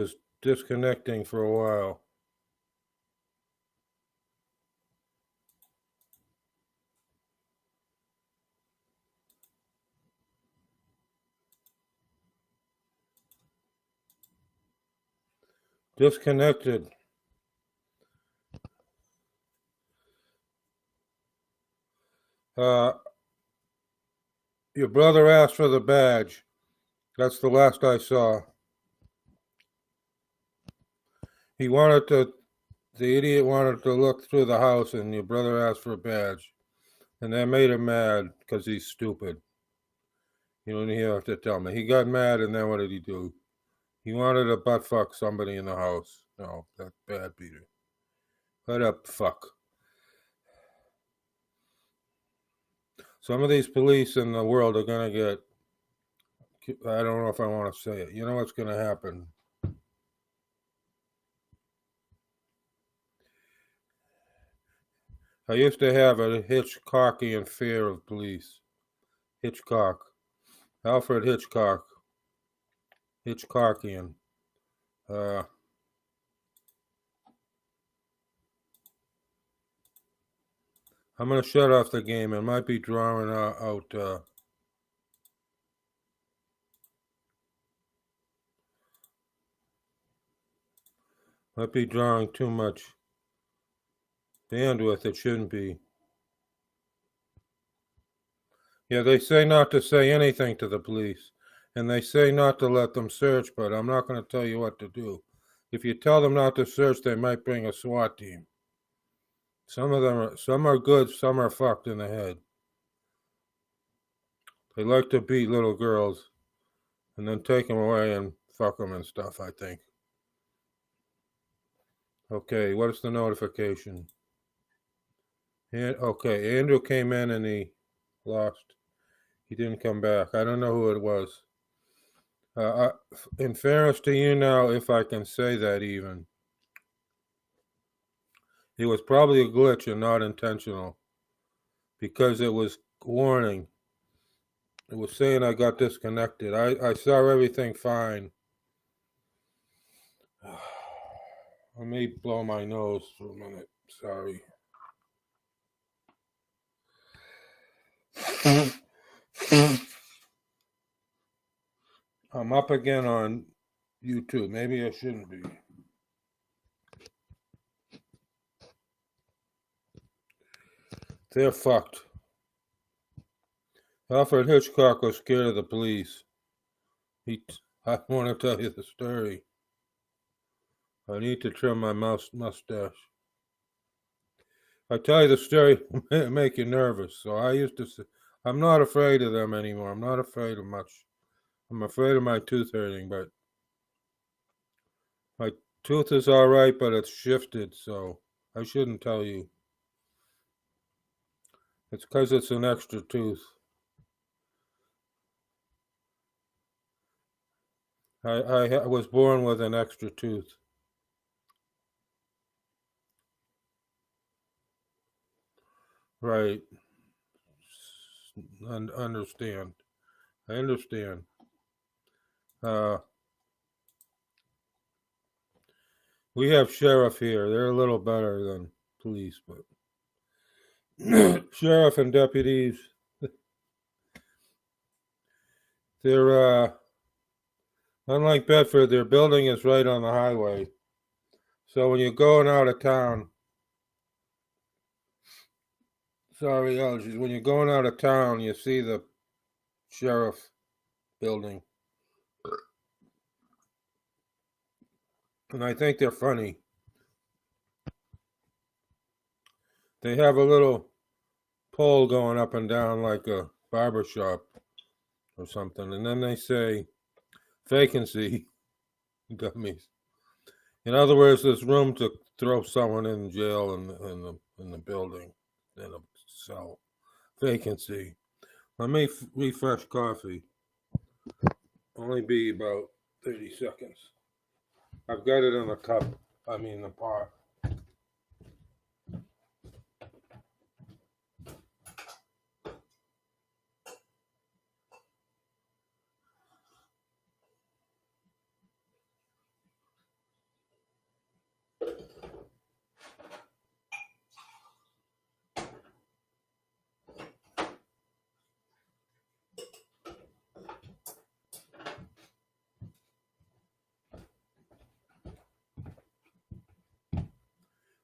was disconnecting for a while. Disconnected. Your brother asked for the badge. That's the last I saw. He wanted to, the idiot wanted to look through the house, and your brother asked for a badge. And that made him mad because he's stupid. You don't even have to tell me. He got mad, and then what did he do? He wanted to butt fuck somebody in the house. No, that's bad, Peter. Let up, fuck. Some of these police in the world are going to get, I don't know if I want to say it. You know what's going to happen? I used to have a Hitchcockian fear of police. Hitchcock. Alfred Hitchcock. Hitchcockian. I'm going to shut off the game. It might be drawing out. Might be drawing too much bandwidth. It shouldn't be. Yeah, they say not to say anything to the police. And they say not to let them search, but I'm not going to tell you what to do. If you tell them not to search, they might bring a SWAT team. Some are good, some are fucked in the head. They like to beat little girls and then take them away and fuck them and stuff, I think. Okay, what is the notification? Okay, Andrew came in and he lost. He didn't come back. I don't know who it was. In fairness to YouNow, if I can say that even, it was probably a glitch and not intentional because it was warning. It was saying I got disconnected. I saw everything fine. Let me blow my nose for a minute. Sorry. I'm up again on YouTube. Maybe I shouldn't be. They're fucked. Alfred Hitchcock was scared of the police. I want to tell you the story. I need to trim my mustache. I tell you the story to make you nervous. So I used to say, I'm not afraid of them anymore. I'm not afraid of much. I'm afraid of my tooth hurting, but my tooth is all right, but it's shifted, so I shouldn't tell you. It's because it's an extra tooth. I was born with an extra tooth. Right. Understand. I understand. We have sheriff here. They're a little better than police, but sheriff and deputies, they're unlike Bedford, their building is right on the highway. So when you're going out of town, sorry, allergies, when you're going out of town, you see the sheriff building. And I think they're funny. They have a little pole going up and down like a barber shop or something. And then they say, vacancy, dummies. In other words, there's room to throw someone in jail in the building, in a cell. Vacancy. Let me refresh coffee. Only be about 30 seconds. I've got it in a cup. I mean, the pot.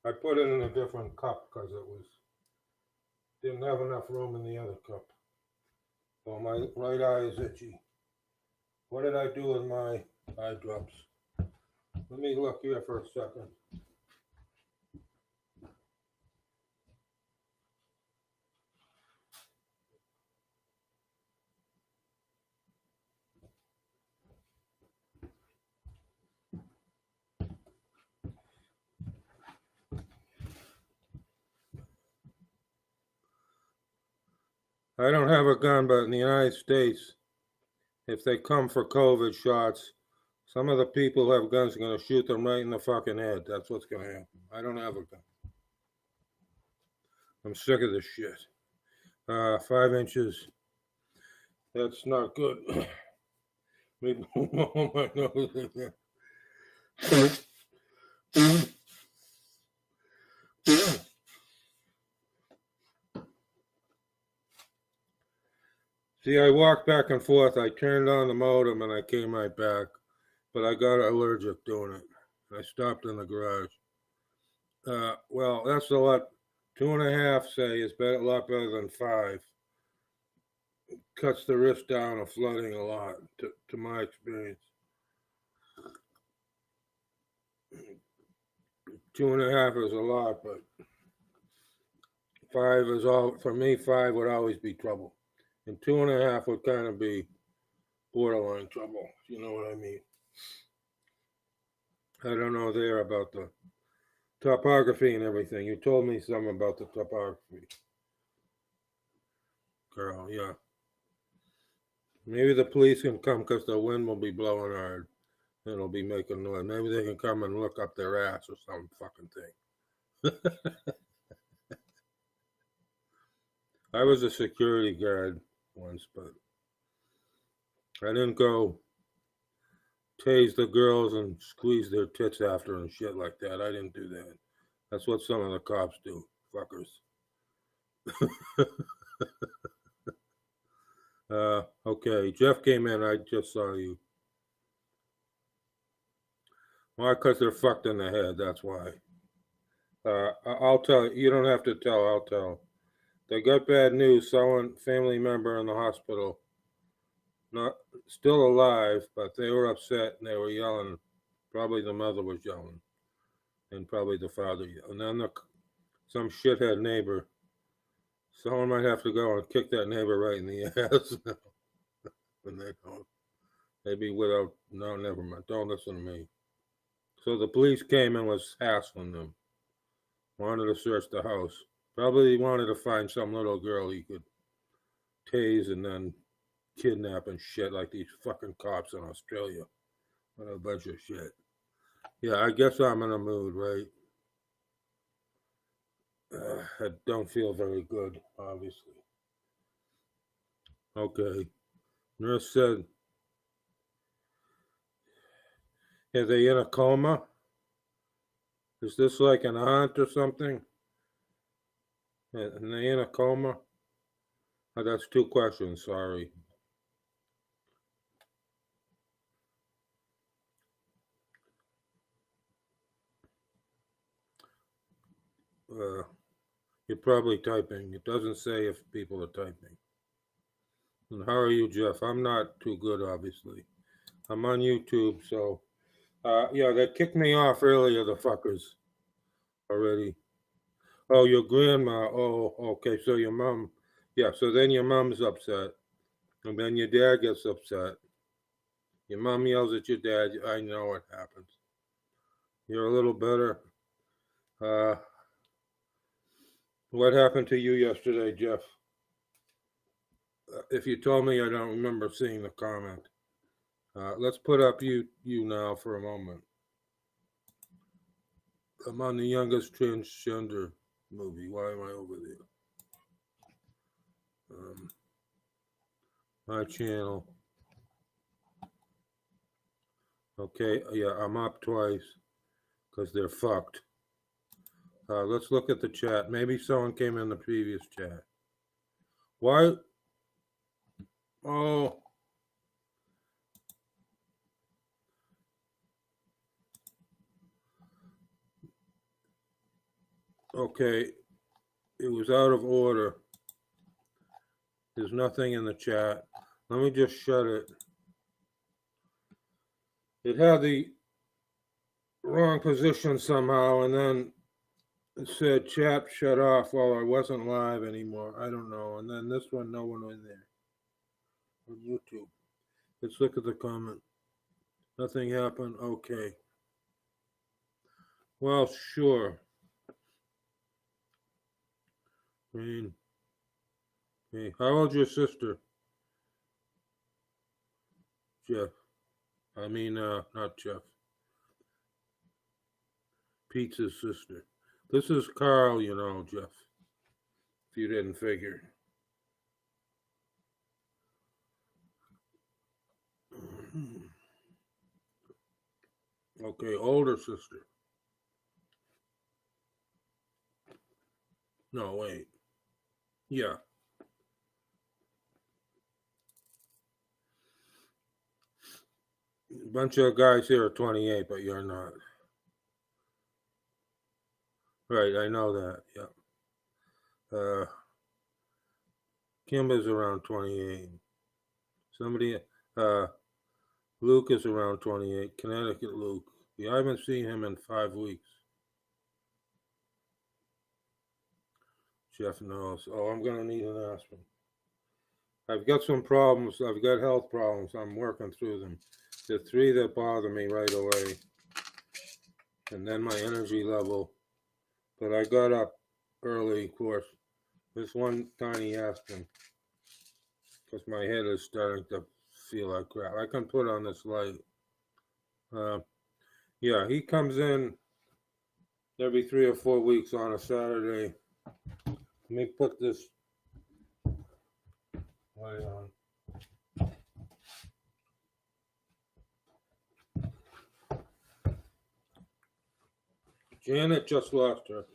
I put it in a different cup because didn't have enough room in the other cup. So my right eye is itchy. What did I do with my eye drops? Let me look here for a second. I don't have a gun, but in the United States, if they come for COVID shots, some of the people who have guns are going to shoot them right in the fucking head. That's what's going to happen. I don't have a gun. I'm sick of this shit. 5 inches. That's not good. Maybe oh my nose. See, I walked back and forth. I turned on the modem and I came right back, but I got allergic doing it. I stopped in the garage. Well, that's a lot. 2.5, say, is a lot better than 5. Cuts the risk down of flooding a lot, to my experience. 2.5 is a lot, but 5 is all, for me, 5 would always be trouble. And 2.5 would kind of be borderline trouble, if you know what I mean. I don't know there about the topography and everything. You told me something about the topography. Girl, yeah. Maybe the police can come because the wind will be blowing hard. And it'll be making noise. Maybe they can come and look up their ass or some fucking thing. I was a security guard once, but I didn't go tase the girls and squeeze their tits after and shit like that. I didn't do that. That's what some of the cops do, fuckers. Okay, Jeff came in. I just saw you. Why? Because they're fucked in the head. That's why. I'll tell you. You don't have to tell. I'll tell. They got bad news. Someone, family member in the hospital, not still alive, but they were upset and they were yelling. Probably the mother was yelling, and probably the father. And then some shithead neighbor. Someone might have to go and kick that neighbor right in the ass. When they don't. Maybe without. No, never mind. Don't listen to me. So the police came and was hassling them. Wanted to search the house. Probably wanted to find some little girl he could tase and then kidnap and shit like these fucking cops in Australia. What a bunch of shit. Yeah, I guess I'm in a mood, right? I don't feel very good, obviously. Okay. Nurse said, are they in a coma? Is this like an aunt or something? And they in a coma? Oh, that's 2 questions, sorry. You're probably typing. It doesn't say if people are typing. And how are you, Jeff? I'm not too good, obviously. I'm on YouTube, so yeah, they kicked me off earlier, the fuckers, already. Oh, your grandma. Oh, okay. So your mom. Yeah. So then your mom's upset, and then your dad gets upset. Your mom yells at your dad. I know what happens. You're a little better. What happened to you yesterday, Jeff? If you told me, I don't remember seeing the comment. Let's put up YouNow for a moment. I'm on the youngest transgender movie. Why am I over there? My channel. Okay, yeah, I'm up twice because they're fucked. Let's look at the chat. Maybe someone came in the previous chat. Why? Oh. Okay, it was out of order. There's nothing in the chat. Let me just shut it. It had the wrong position somehow, and then it said chat shut off while I wasn't live anymore. I don't know. And then this one, no one in there. On YouTube. Let's look at the comment. Nothing happened. Okay. Well, sure. I mean, hey, how old's your sister? Jeff. I mean, not Jeff. Pete's sister. This is Carl, you know, Jeff. If you didn't figure. Okay, older sister. No, wait. Yeah. A bunch of guys here are 28, but you're not. Right, I know that. Yeah. Kim is around 28. Somebody, Luke is around 28. Connecticut Luke. Yeah, I haven't seen him in 5 weeks. Jeff knows. Oh, I'm going to need an aspirin. I've got some problems. I've got health problems. I'm working through them. The 3 that bother me right away. And then my energy level. But I got up early, of course. This one tiny aspirin. Because my head is starting to feel like crap. I can put on this light. Yeah, he comes in every 3 or 4 weeks on a Saturday. Let me put this light on. Janet just lost her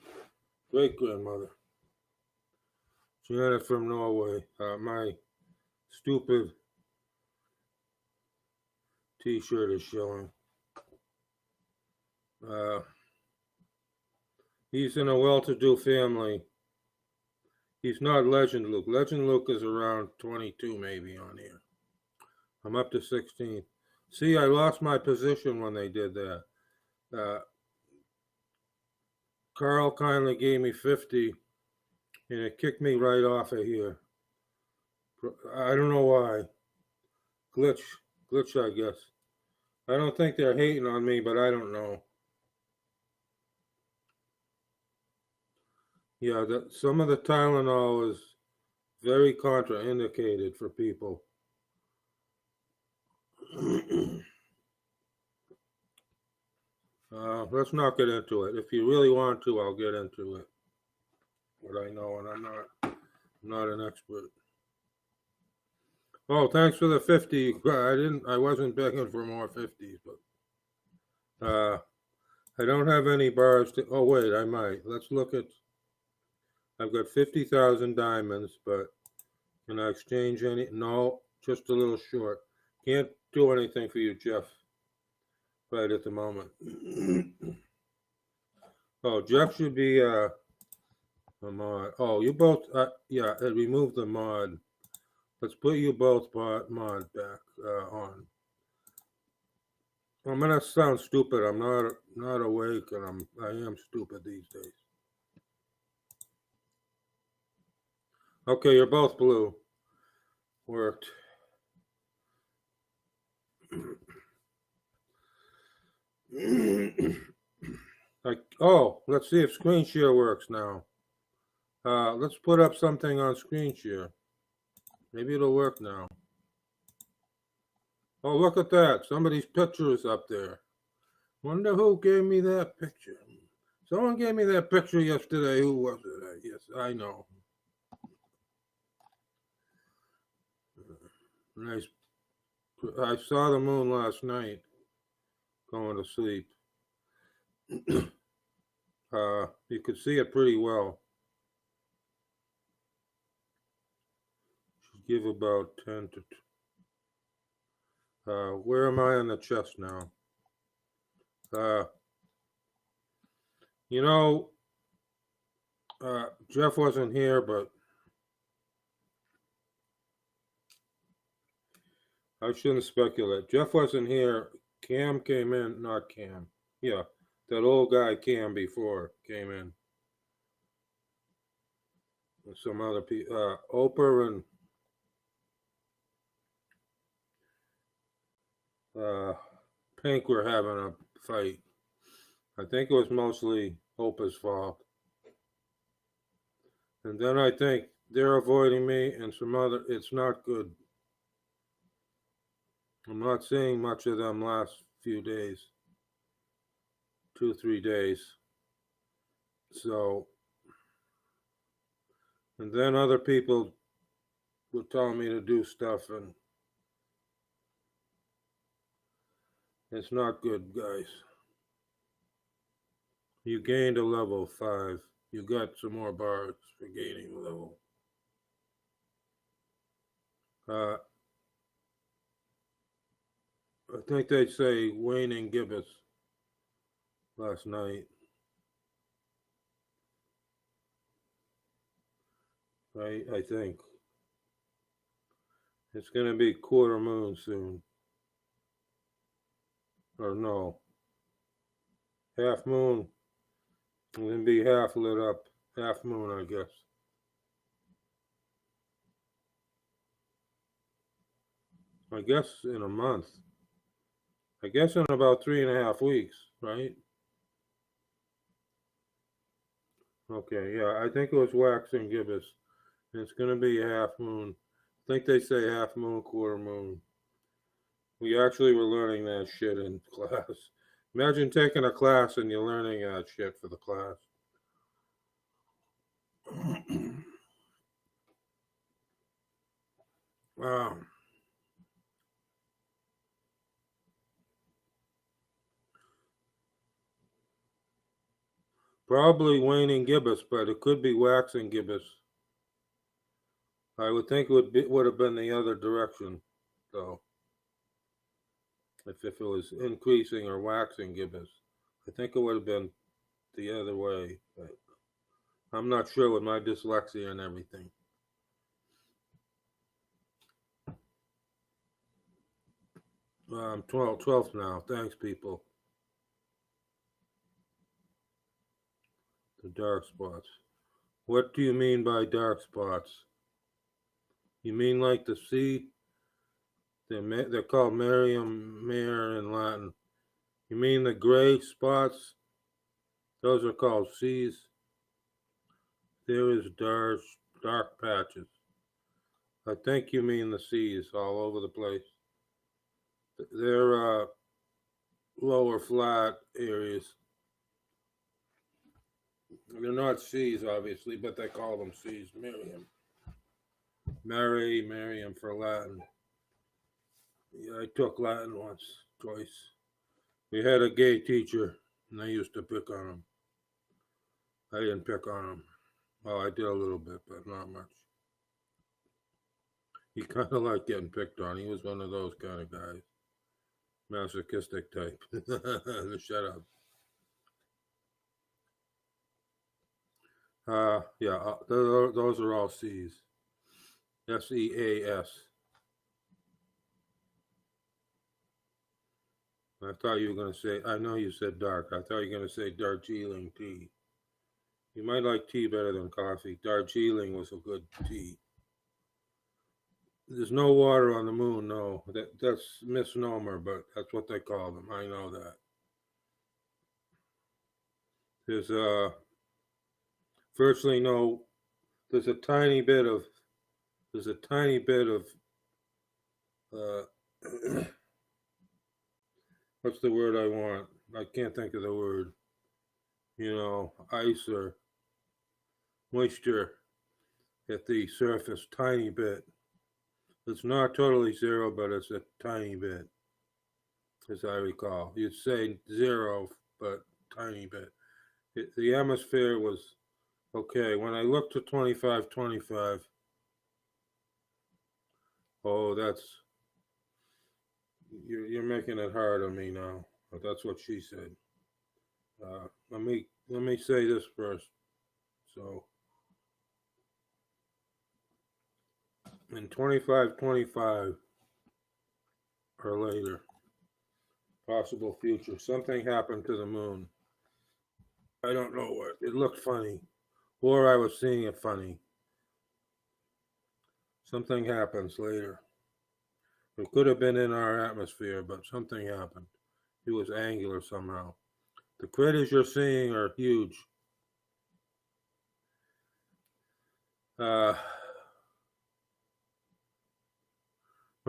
great-grandmother. Janet from Norway. My stupid t-shirt is showing. He's in a well-to-do family. He's not Legend Luke. Legend Luke is around 22 maybe on here. I'm up to 16. See, I lost my position when they did that. Carl kindly gave me 50, and it kicked me right off of here. I don't know why. Glitch, I guess. I don't think they're hating on me, but I don't know. Yeah, some of the Tylenol is very contraindicated for people. Let's not get into it. If you really want to, I'll get into it. What I know, and I'm not an expert. Oh, thanks for the 50. I wasn't begging for more 50s, but I don't have any bars to. Oh wait, I might. Let's look at. I've got 50,000 diamonds, but can I exchange any? No, just a little short. Can't do anything for you, Jeff. Right at the moment. Oh, Jeff should be a mod. Oh, you both. Yeah, it removed the mod. Let's put you both mod back on. I'm gonna sound stupid. I'm not awake, and I am stupid these days. Okay, you're both blue. Worked. Let's see if screen share works now. Let's put up something on screen share. Maybe it'll work now. Oh, look at that. Somebody's picture is up there. Wonder who gave me that picture. Someone gave me that picture yesterday. Who was it? Yes, I know. Nice. I saw the moon last night going to sleep. You could see it pretty well. Should give about 10 to. Where am I on the chest now? You know, Jeff wasn't here, but I shouldn't speculate. Jeff wasn't here. Cam came in, not Cam. Yeah, that old guy Cam before came in. And some other people, Oprah and Pink were having a fight. I think it was mostly Oprah's fault. And then I think they're avoiding me and some other, it's not good. I'm not seeing much of them last few days, 2, 3 days. So, and then other people were telling me to do stuff, and it's not good, guys. You gained a level 5. You got some more bars for gaining a level. I think they say Wayne and Gibbous last night. I think. It's going to be quarter moon soon. Or no. Half moon. It's going to be half lit up. Half moon, I guess. I guess in a month. I guess in about 3.5 weeks, right? Okay, yeah, I think it was Wax and Gibbous. It's going to be a half moon. I think they say half moon, quarter moon. We actually were learning that shit in class. Imagine taking a class and you're learning that shit for the class. Wow. Probably Wayne and Gibbous, but it could be Wax and Gibbous. I would think it would have been the other direction, though. If it was increasing or waxing Gibbous, I think it would have been the other way. But I'm not sure with my dyslexia and everything. 12th now. Thanks, people. The dark spots. What do you mean by dark spots? You mean like the sea? They're called Merium Mare in Latin. You mean the gray spots? Those are called seas. There is dark patches. I think you mean the seas all over the place. They're lower flat areas. They're not seas, obviously, but they call them seas. Merium for Latin. Yeah, I took Latin once, twice. We had a gay teacher, and I used to pick on him. I didn't pick on him. Well, I did a little bit, but not much. He kind of liked getting picked on. He was one of those kind of guys. Masochistic type. Shut up. Yeah, those are all C's. SEAS. I thought you were going to say, I know you said dark. I thought you were going to say Darjeeling tea. You might like tea better than coffee. Darjeeling was a good tea. There's no water on the moon, no. That's misnomer, but that's what they call them. I know that. There's virtually no. There's a tiny bit of. What's the word I want? I can't think of the word. Ice or moisture at the surface, tiny bit. It's not totally zero, but it's a tiny bit, as I recall. You'd say zero, but tiny bit. The atmosphere was okay. When I looked at 25, oh, you're making it hard on me now. But that's what she said. Let me say this first. So in 2525 or later, possible future, something happened to the moon. I don't know what. It looked funny, or I was seeing it funny. Something happens later. It could have been in our atmosphere, but something happened. It was angular somehow. The craters you're seeing are huge. We're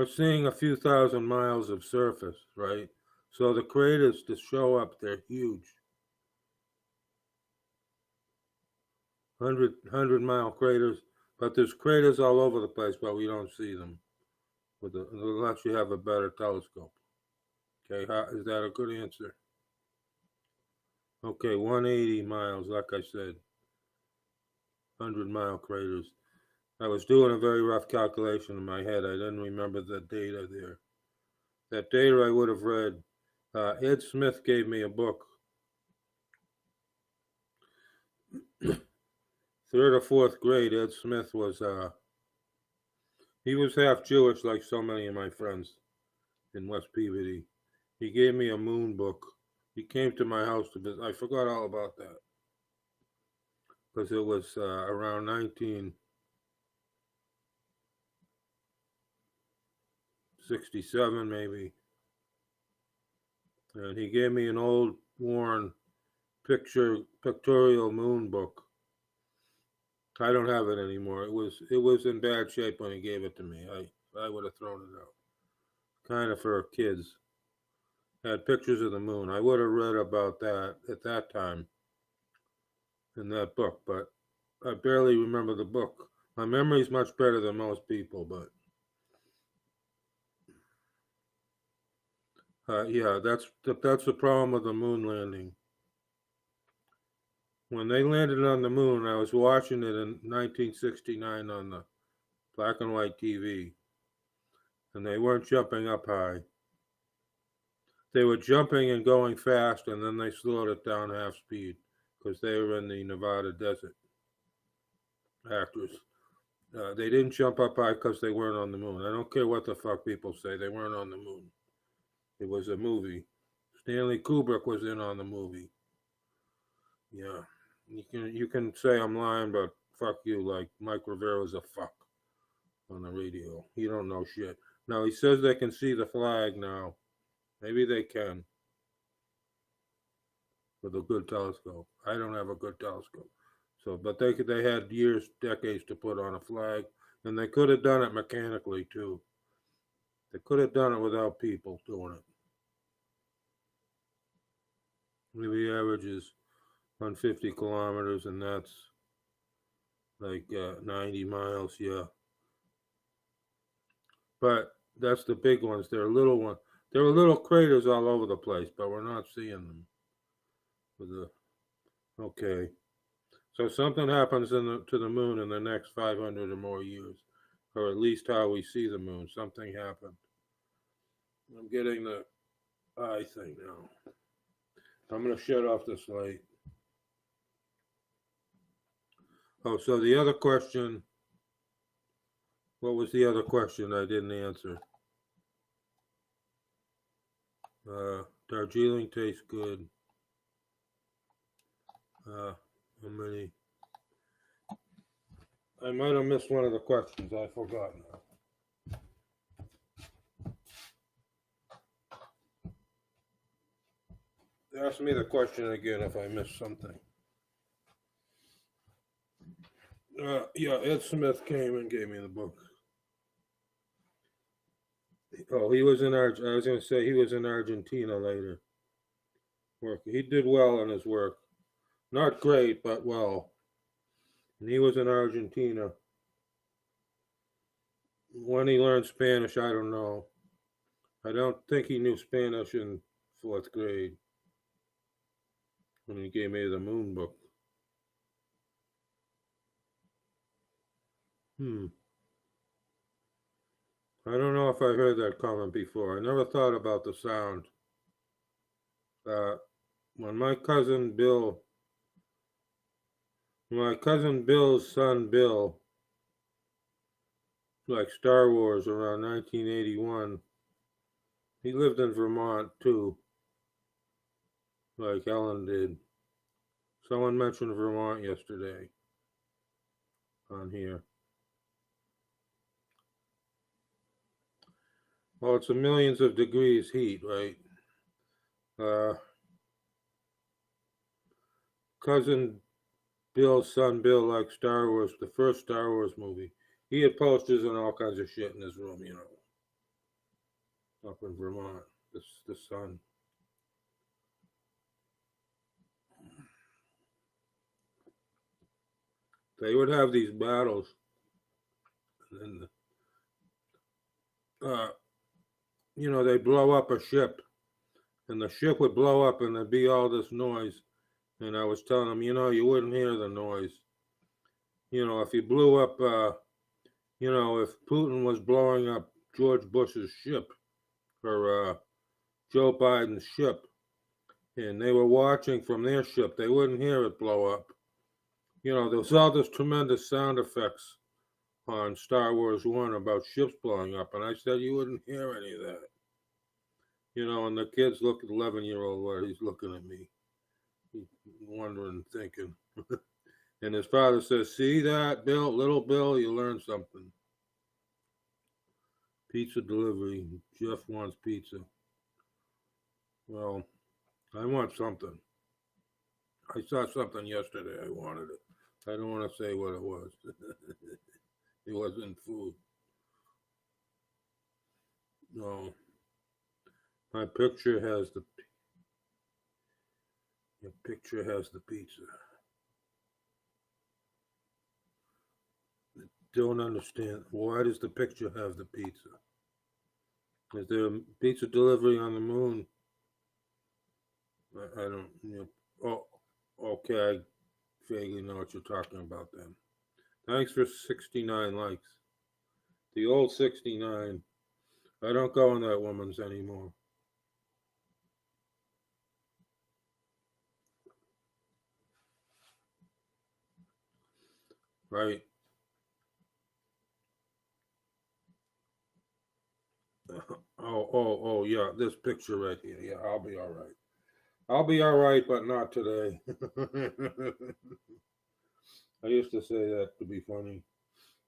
seeing a few thousand miles of surface, right? So the craters to show up, they're huge. 100-mile craters, but there's craters all over the place, but we don't see them unless you have a better telescope. Okay, is that a good answer? Okay, 180 miles, like I said, 100-mile craters. I was doing a very rough calculation in my head. I didn't remember the data there. That data I would have read. Ed Smith gave me a book. Third or fourth grade, Ed Smith was, he was half Jewish like so many of my friends in West Peabody. He gave me a moon book. He came to my house to visit. I forgot all about that because it was around 1967 maybe. And he gave me an old worn pictorial moon book. I don't have it anymore. It was in bad shape when he gave it to me. I would have thrown it out. Kind of for kids. Had pictures of the moon. I would have read about that at that time in that book, but I barely remember the book. My memory's much better than most people, but yeah, that's the problem with the moon landing. When they landed on the moon, I was watching it in 1969 on the black and white TV, and they weren't jumping up high. They were jumping and going fast, and then they slowed it down half speed because they were in the Nevada desert. Actors. They didn't jump up high because they weren't on the moon. I don't care what the fuck people say. They weren't on the moon. It was a movie. Stanley Kubrick was in on the movie. Yeah. You can say I'm lying, but fuck you. Like Mike Rivera's a fuck on the radio. He don't know shit. Now he says they can see the flag now. Maybe they can with a good telescope. I don't have a good telescope. So, but they had years, decades to put on a flag, and they could have done it mechanically too. They could have done it without people doing it. Maybe averages 150 kilometers, and that's like 90 miles, yeah. But that's the big ones. They're little ones. There are little craters all over the place, but we're not seeing them. Okay. So something happens to the moon in the next 500 or more years, or at least how we see the moon. Something happened. I'm getting the eye thing now. I'm going to shut off this light. Oh, so the other question, what was the other question I didn't answer? Darjeeling tastes good. How many? I might have missed one of the questions. I forgot now. Ask me the question again if I missed something. Yeah, Ed Smith came and gave me the book. Oh, he was in I was going to say he was in Argentina later. He did well in his work. Not great, but well. And he was in Argentina. When he learned Spanish, I don't know. I don't think he knew Spanish in fourth grade when he gave me the moon book. I don't know if I heard that comment before. I never thought about the sound. When my cousin Bill's son Bill like Star Wars around 1981. He lived in Vermont too, like Ellen did. Someone mentioned Vermont yesterday on here. Well, it's a millions of degrees heat, right? Uh, cousin Bill's son Bill liked Star Wars, the first Star Wars movie. He had posters and all kinds of shit in his room, up in Vermont. The son. They would have these battles, and they blow up a ship, and the ship would blow up, and there'd be all this noise. And I was telling him, you wouldn't hear the noise. If you blew up, if Putin was blowing up George Bush's ship or Joe Biden's ship, and they were watching from their ship, they wouldn't hear it blow up. There was all this tremendous sound effects on Star Wars 1 about ships blowing up, and I said you wouldn't hear any of that. And the kids look at 11-year-old where he's looking at me, he's wondering, thinking. And his father says, "See that, Bill? Little Bill, you learned something." Pizza delivery. Jeff wants pizza. Well, I want something. I saw something yesterday. I wanted it. I don't want to say what it was. It wasn't food. No. My picture has the pizza. Don't understand. Why does the picture have the pizza? Is there a pizza delivery on the moon? I don't. Oh, okay. I vaguely know what you're talking about then. Thanks for 69 likes. The old 69. I don't go in that woman's anymore. Right. Oh, yeah, this picture right here. Yeah, I'll be all right. I'll be all right, but not today. I used to say that to be funny.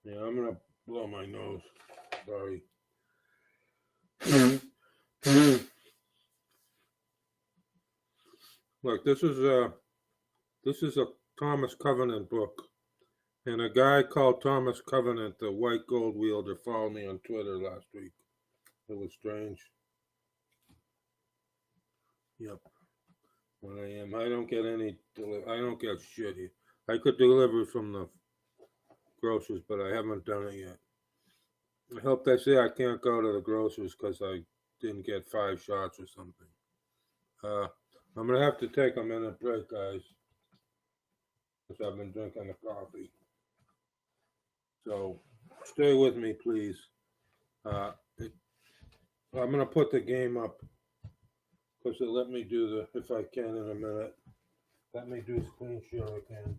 Yeah, I'm gonna blow my nose. Sorry. Look, this is a Thomas Covenant book, and a guy called Thomas Covenant, the white gold wielder, followed me on Twitter last week. It was strange. Yep. When I am, I don't get shit here. I could deliver from the grocers, but I haven't done it yet. I hope they say I can't go to the grocers because I didn't get 5 shots or something. I'm gonna have to take a minute break, guys, because I've been drinking the coffee. So stay with me, please. I'm gonna put the game up because it let me do if I can in a minute. Let me do screen share again.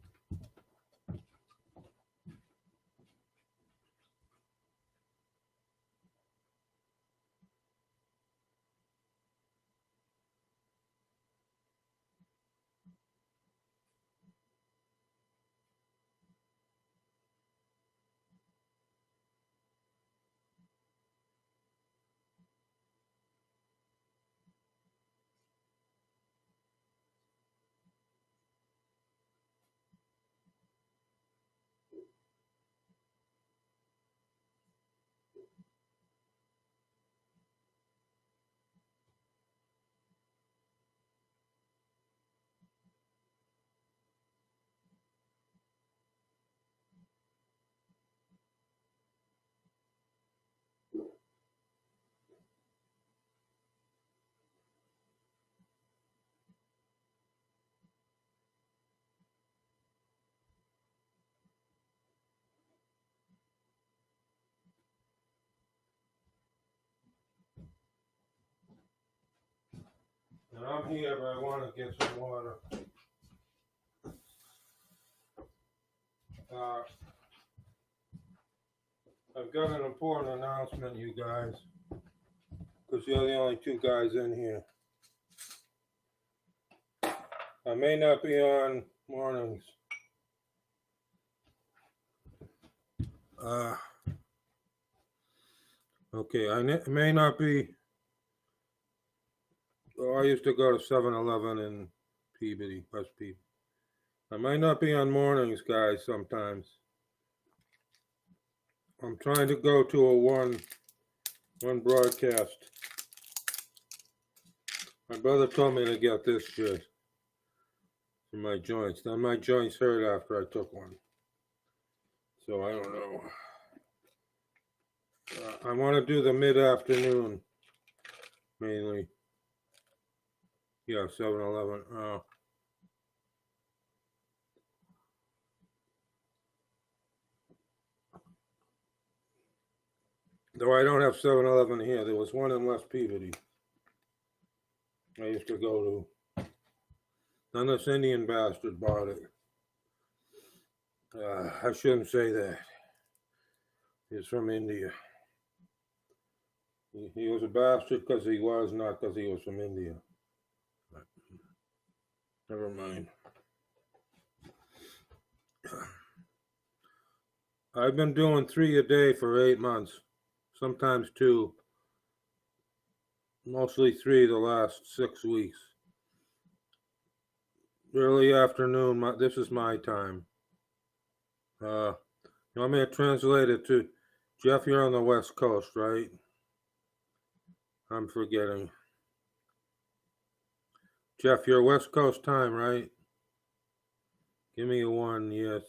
And I'm here, but I want to get some water. I've got an important announcement, you guys, because you're the only two guys in here. I may not be on mornings. Okay, I may not be. Oh, I used to go to 7-Eleven in Peabody, West Peabody. I might not be on mornings, guys, sometimes. I'm trying to go to a one broadcast. My brother told me to get this shit for my joints. Then my joints hurt after I took one. So I don't know. I want to do the mid-afternoon, mainly. Yeah, 7-Eleven. Though I don't have 7-Eleven here. There was one in West Peabody I used to go to. Then this Indian bastard bought it. I shouldn't say that. He's from India. He was a bastard because he was, not because he was from India. But never mind. I've been doing 3 a day for 8 months, sometimes 2, mostly 3 the last 6 weeks. Early afternoon, this is my time. You want me to translate it to Jeff? You're on the West Coast, right? I'm forgetting. Jeff, you're West Coast time, right? Give me a 1, yes.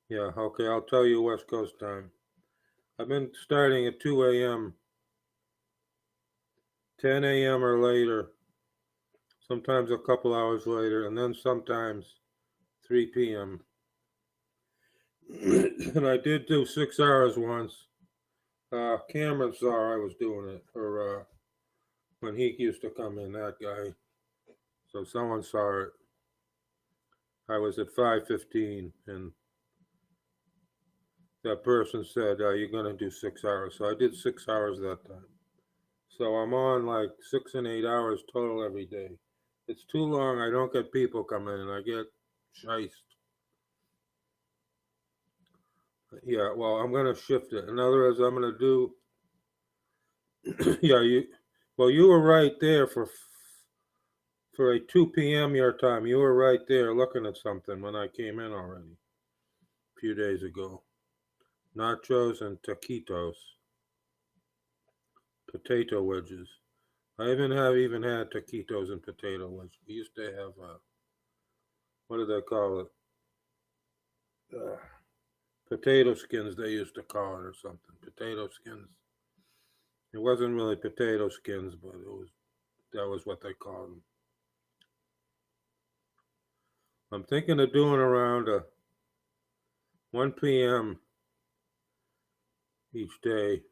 Yeah, okay, I'll tell you West Coast time. I've been starting at 2 a.m., 10 a.m. or later, sometimes a couple hours later, and then sometimes 3 p.m. And I did do 6 hours once. Cameron saw I was doing it, or when he used to come in, that guy. So someone saw it. I was at 5:15, and that person said, you're going to do 6 hours. So I did 6 hours that time. So I'm on like 6 and 8 hours total every day. It's too long. I don't get people coming in. I get shiced. Yeah, well, I'm going to shift it. In other words, I'm going to do. Yeah, you were right there for a 2 p.m. your time. You were right there looking at something when I came in already a few days ago. Nachos and taquitos. Potato wedges. I even had taquitos and potato wedges. We used to have, what do they call it? Potato skins, they used to call it, or something. Potato skins. It wasn't really potato skins, but that was what they called them. I'm thinking of doing around 1 p.m. each day,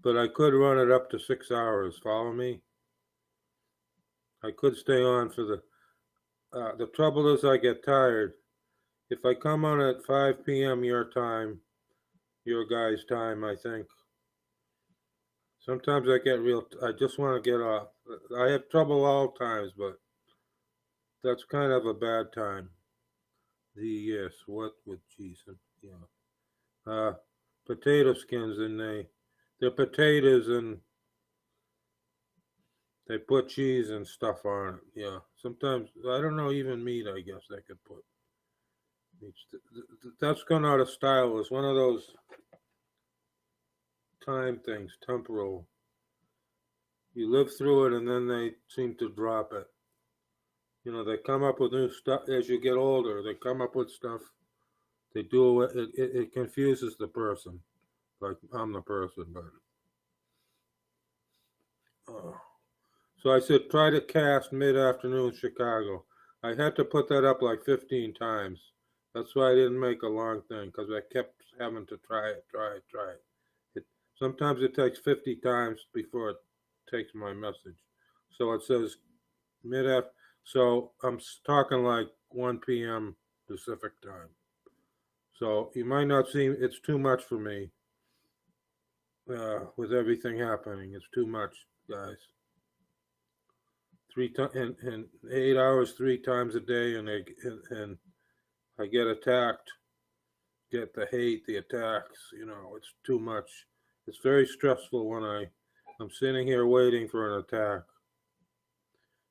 but I could run it up to 6 hours. Follow me? I could stay on for the trouble is I get tired. If I come on at 5 p.m. your time, your guys' time, I think, sometimes I just want to get off. I have trouble all times, but that's kind of a bad time. Yes, what with cheese and yeah. Potato skins, and they're potatoes, and they put cheese and stuff on it. Yeah, sometimes, I don't know, even meat, I guess they could put. That's gone out of style. It's one of those time things, temporal. You live through it and then they seem to drop it. They come up with new stuff as you get older. They come up with stuff. They do it. It confuses the person. Like I'm the person, but. So I said, try to cast mid-afternoon Chicago. I had to put that up like 15 times. That's why I didn't make a long thing, because I kept having to try it. Sometimes it takes 50 times before it takes my message. So it says mid-afternoon. So I'm talking like 1 p.m. Pacific time. So you might not see it's too much for me with everything happening. It's too much, guys. 3 times in 8 hours, 3 times a day, and I get attacked, get the hate, the attacks. It's too much. It's very stressful when I'm sitting here waiting for an attack.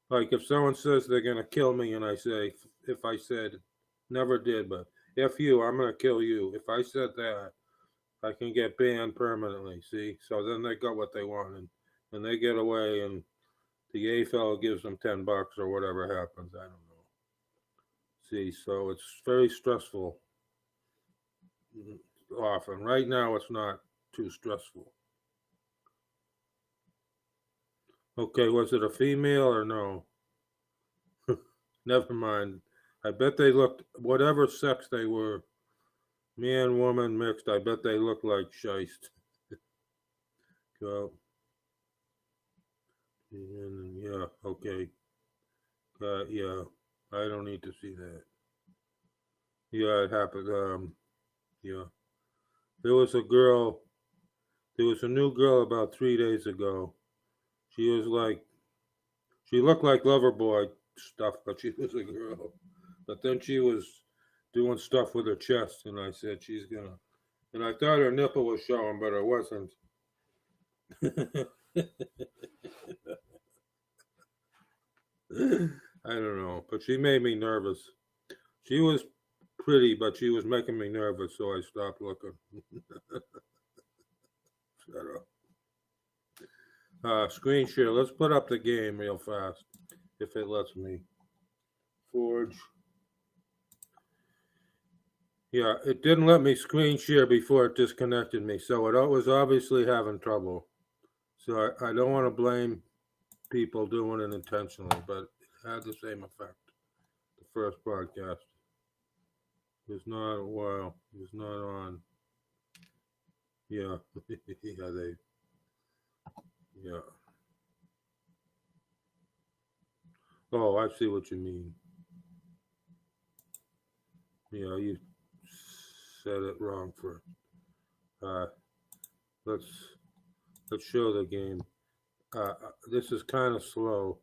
Like if someone says they're gonna kill me, and if I said, never did, but F you, I'm gonna kill you. If I said that, I can get banned permanently. See, so then they got what they wanted, and they get away, and the A fellow gives them $10 or whatever happens. I don't know. See, so it's very stressful. Often, right now, it's not too stressful. Okay, was it a female or no? Never mind. I bet they looked, whatever sex they were, man, woman, mixed, I bet they looked like shiest. So, yeah, okay. Yeah, I don't need to see that. Yeah, it happened. Yeah. There was a new girl about 3 days ago. She looked like Loverboy stuff, but she was a girl. But then she was doing stuff with her chest, and I said she's gonna. And I thought her nipple was showing, but it wasn't. I don't know, but she made me nervous. She was pretty, but she was making me nervous, so I stopped looking. Shut up. Screen share. Let's put up the game real fast, if it lets me. Forge. Yeah, it didn't let me screen share before it disconnected me, so it was obviously having trouble. So I don't want to blame people doing it intentionally, but it had the same effect. The first broadcast was not a while. It was not on. Yeah, yeah. Oh, I see what you mean. Yeah, you said it wrong for. Let's show the game. This is kind of slow,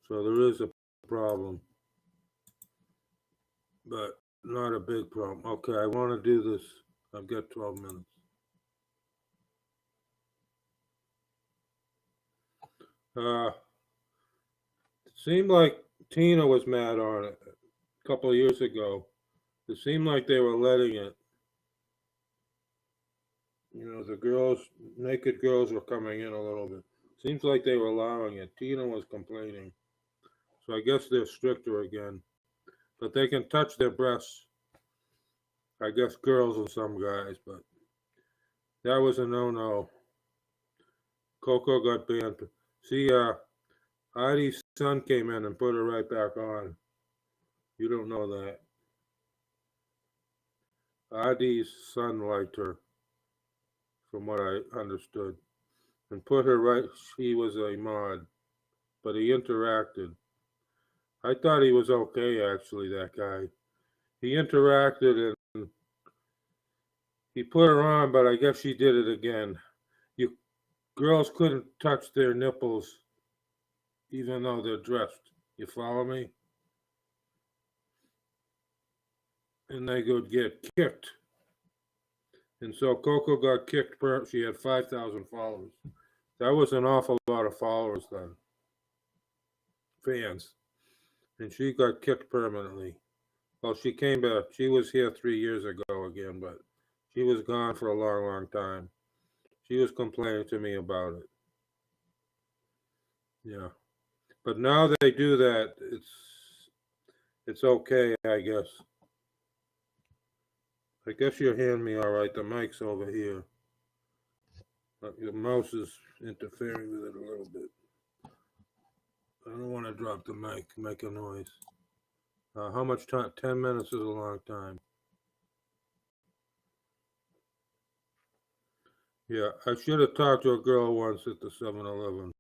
so there is a problem, but not a big problem. Okay, I want to do this. I've got 12 minutes. It seemed like Tina was mad on it a couple of years ago. It seemed like they were letting it. The naked girls were coming in a little bit. Seems like they were allowing it. Tina was complaining. So I guess they're stricter again. But they can touch their breasts. I guess girls and some guys, but that was a no-no. Coco got banned. See, Heidi's son came in and put her right back on. You don't know that. Heidi's son liked her, from what I understood, and put her right. He was a mod, but he interacted. I thought he was okay, actually, that guy. He interacted and he put her on, but I guess she did it again. Girls couldn't touch their nipples even though they're dressed. You follow me? And they would get kicked. And so Coco got kicked. She had 5,000 followers. That was an awful lot of followers then. Fans. And she got kicked permanently. Well, she came back. She was here 3 years ago again, but she was gone for a long, long time. She was complaining to me about it. Yeah. But now they do that, it's okay, I guess. I guess you'll hear me all right. The mic's over here. Your mouse is interfering with it a little bit. I don't want to drop the mic, make a noise. How much time? 10 minutes is a long time. Yeah, I should have talked to a girl once at the 7-Eleven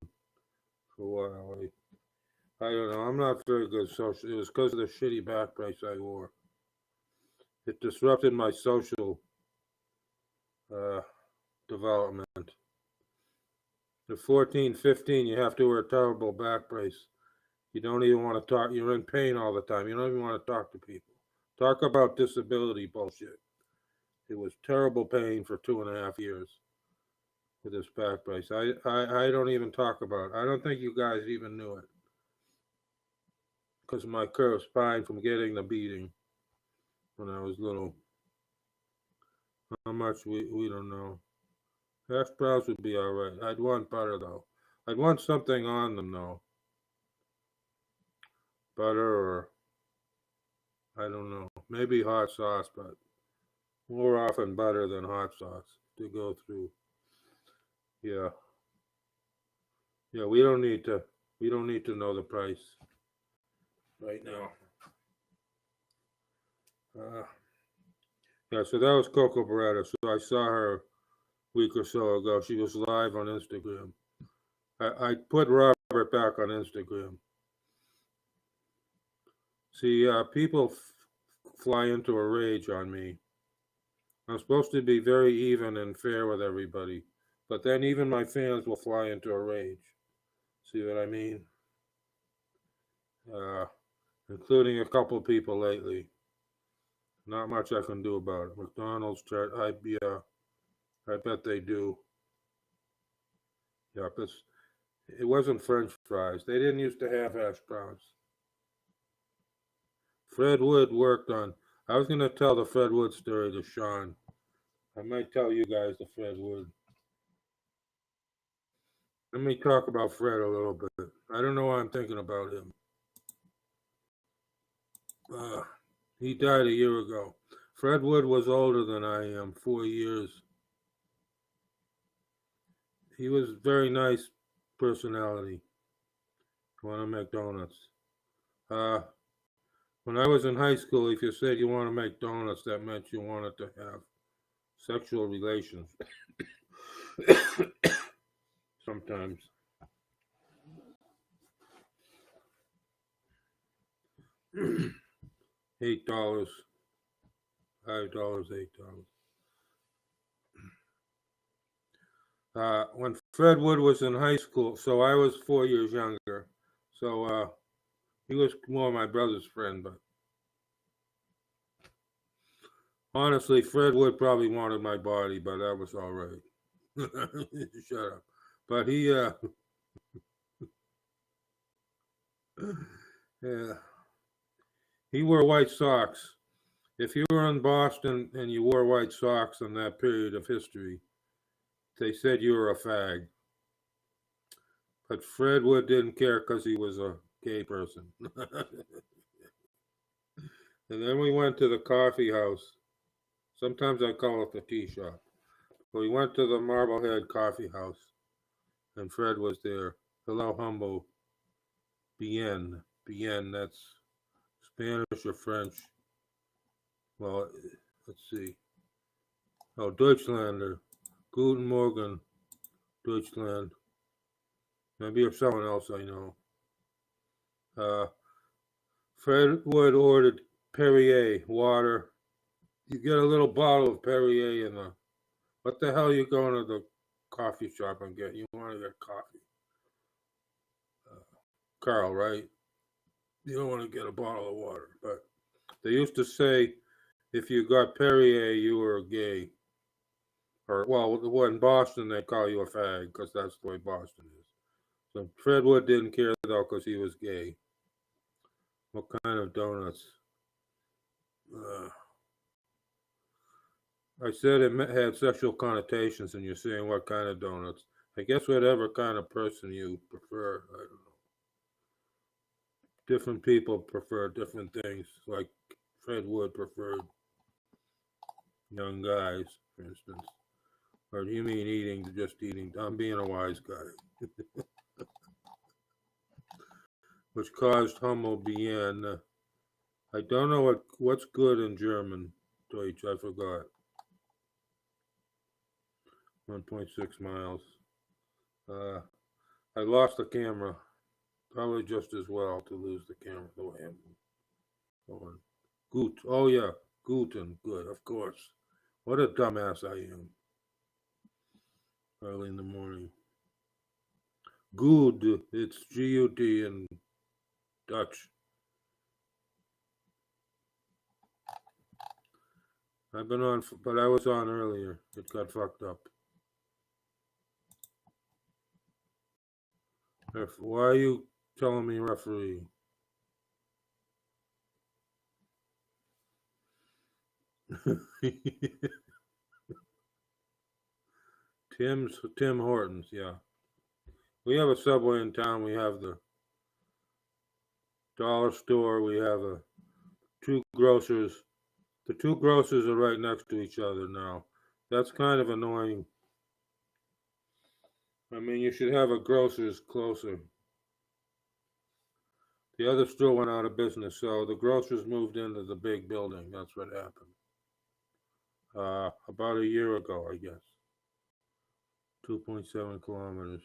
for a while. I don't know. I'm not very good social. It was because of the shitty back brace I wore. it disrupted my social development. At 14, 15, you have to wear a terrible back brace. You don't even want to talk. You're in pain all the time. You don't even want to talk to people. Talk about disability bullshit. It was terrible pain for 2.5 years with this back brace. I don't even talk about it. I don't think you guys even knew it. Because of my curved spine from getting the beating when I was little. How much, we don't know. Hash browns would be all right. I'd want butter, though. I'd want something on them, though. Butter or, I don't know, maybe hot sauce, but more often butter than hot sauce to go through. Yeah. Yeah, we don't need to know the price right now. Yeah, so that was Coco Beretta. So I saw her a week or so ago. She was live on Instagram. I put Robert back on Instagram. See, people fly into a rage on me. I'm supposed to be very even and fair with everybody, but then even my fans will fly into a rage. See what I mean? Including a couple people lately. Not much I can do about it. McDonald's chart, I bet they do. Yep, it wasn't French fries. They didn't used to have hash browns. Fred Wood worked on. I was going to tell the Fred Wood story to Sean. I might tell you guys the Fred Wood. Let me talk about Fred a little bit. I don't know why I'm thinking about him. He died a year ago. Fred Wood was older than I am, 4 years. He was very nice personality. Want to make donuts. When I was in high school, if you said you want to make donuts, that meant you wanted to have sexual relations. Sometimes. $8, $5, $8. When Fred Wood was in high school, so I was 4 years younger. So he was more my brother's friend, but honestly, Fred Wood probably wanted my body, but that was all right. Shut up. But he, yeah. He wore white socks. If you were in Boston and you wore white socks in that period of history, they said you were a fag. But Fred Wood didn't care because he was a gay person. And then we went to the coffee house. Sometimes I call it the tea shop. But we went to the Marblehead Coffee House, and Fred was there. Hello, humble. Bien. Bien, that's Spanish or French. Well, let's see. Oh, Deutschlander. Guten Morgen, Deutschland. Maybe it's someone else I know. Fred Wood ordered Perrier water. You get a little bottle of Perrier in the. What the hell are you going to the coffee shop and get? You want to get coffee. Carl, right? You don't want to get a bottle of water. But they used to say if you got Perrier, you were gay. Or, well, in Boston, they call you a fag because that's the way Boston is. So Fred Wood didn't care, though, because he was gay. What kind of donuts? I said it had sexual connotations, and you're saying what kind of donuts. I guess whatever kind of person you prefer. I don't know. Different people prefer different things. Like Fred Wood preferred young guys, for instance. Or do you mean just eating? I'm being a wise guy. Which caused Hummel bien. I don't know what's good in German. Deutsch, I forgot. 1.6 miles. I lost the camera. Probably just as well to lose the camera the way I'm going. Gut. Oh, yeah. Guten, good, of course. What a dumbass I am. Early in the morning. Good, it's G-U-D in Dutch. I've been on, but I was on earlier. It got fucked up. Why are you telling me referee? Tim Hortons, yeah. We have a Subway in town. We have the dollar store. We have two grocers. The two grocers are right next to each other now. That's kind of annoying. I mean, you should have a grocer's closer. The other store went out of business, so the grocers moved into the big building. That's what happened. About a year ago, I guess. 2.7 kilometers.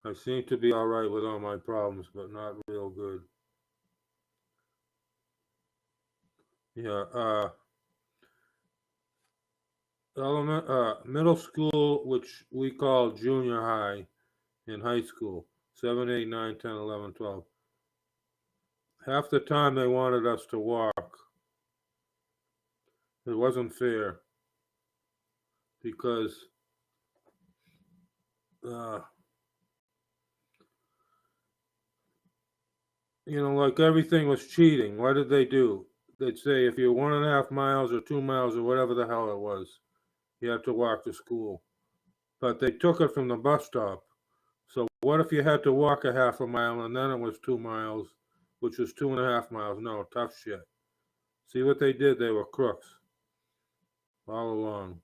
I seem to be all right with all my problems, but not real good. Yeah, middle school, which we call junior high, in high school, 7, 8, 9, 10, 11, 12. Half the time they wanted us to walk. It wasn't fair because like everything was cheating. What did they do? They'd say if you're 1.5 miles or 2 miles or whatever the hell it was, you have to walk to school. But they took it from the bus stop. So what if you had to walk a half a mile and then it was 2 miles, which was 2.5 miles? No, tough shit. See what they did? They were crooks all along.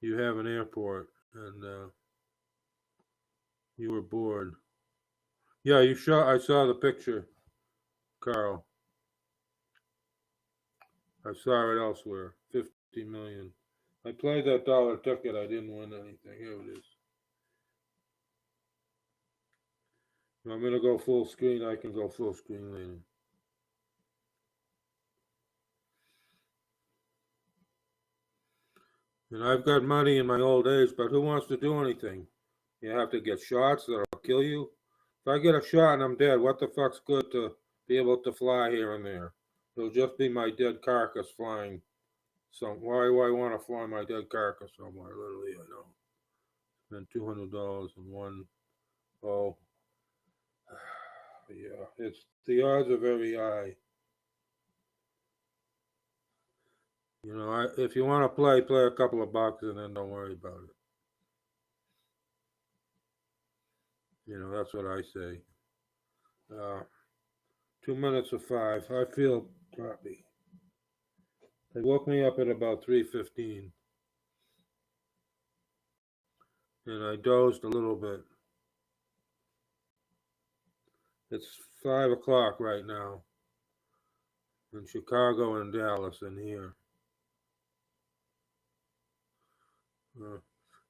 You have an airport and you were bored. Yeah, I saw the picture, Carl. I saw it elsewhere. 50 million. I played that dollar ticket. I didn't win anything. Here it is. I'm going to go full screen. I can go full screen later. And I've got money in my old age, but who wants to do anything? You have to get shots that'll kill you. If I get a shot and I'm dead, what the fuck's good to be able to fly here and there? It'll just be my dead carcass flying. So why do I want to fly my dead carcass somewhere? Literally, I don't. Spend $200 in one. Oh, yeah. The odds are very high. If you want to play a couple of bucks and then don't worry about it. That's what I say. 2 minutes of 5. I feel crappy. They woke me up at about 3:15, and I dozed a little bit. It's 5 o'clock right now in Chicago and Dallas and here.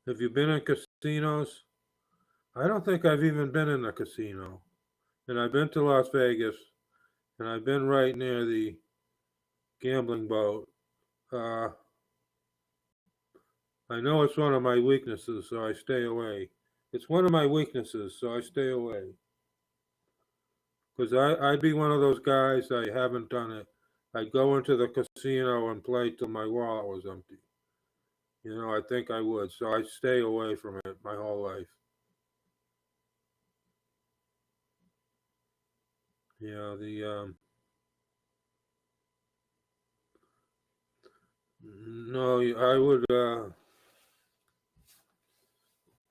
Have you been in casinos? I don't think I've even been in a casino. And I've been to Las Vegas, and I've been right near the gambling boat. I know it's one of my weaknesses, so I stay away. It's one of my weaknesses, so I stay away. Because I'd be one of those guys, I haven't done it. I'd go into the casino and play till my wallet was empty. I think I would, so I stay away from it my whole life. Yeah, no, I would,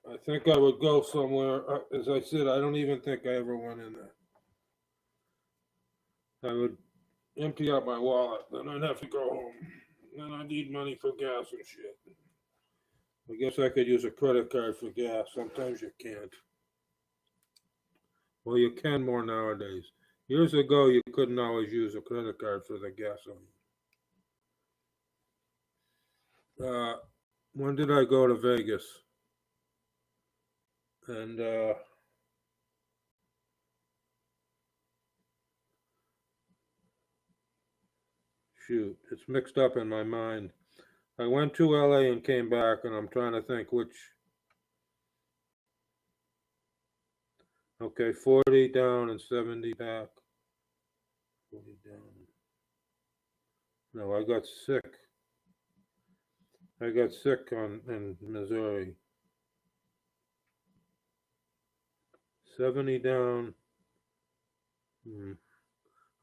I think I would go somewhere. As I said, I don't even think I ever went in there. I would empty out my wallet, then I'd have to go home. Then I need money for gas and shit. I guess I could use a credit card for gas. Sometimes you can't. Well, you can more nowadays. Years ago, you couldn't always use a credit card for the gasoline. When did I go to Vegas? And shoot, it's mixed up in my mind. I went to LA and came back, and I'm trying to think which. Okay, 40 down and 70 back. 40 down. No, I got sick. In Missouri. 70 down.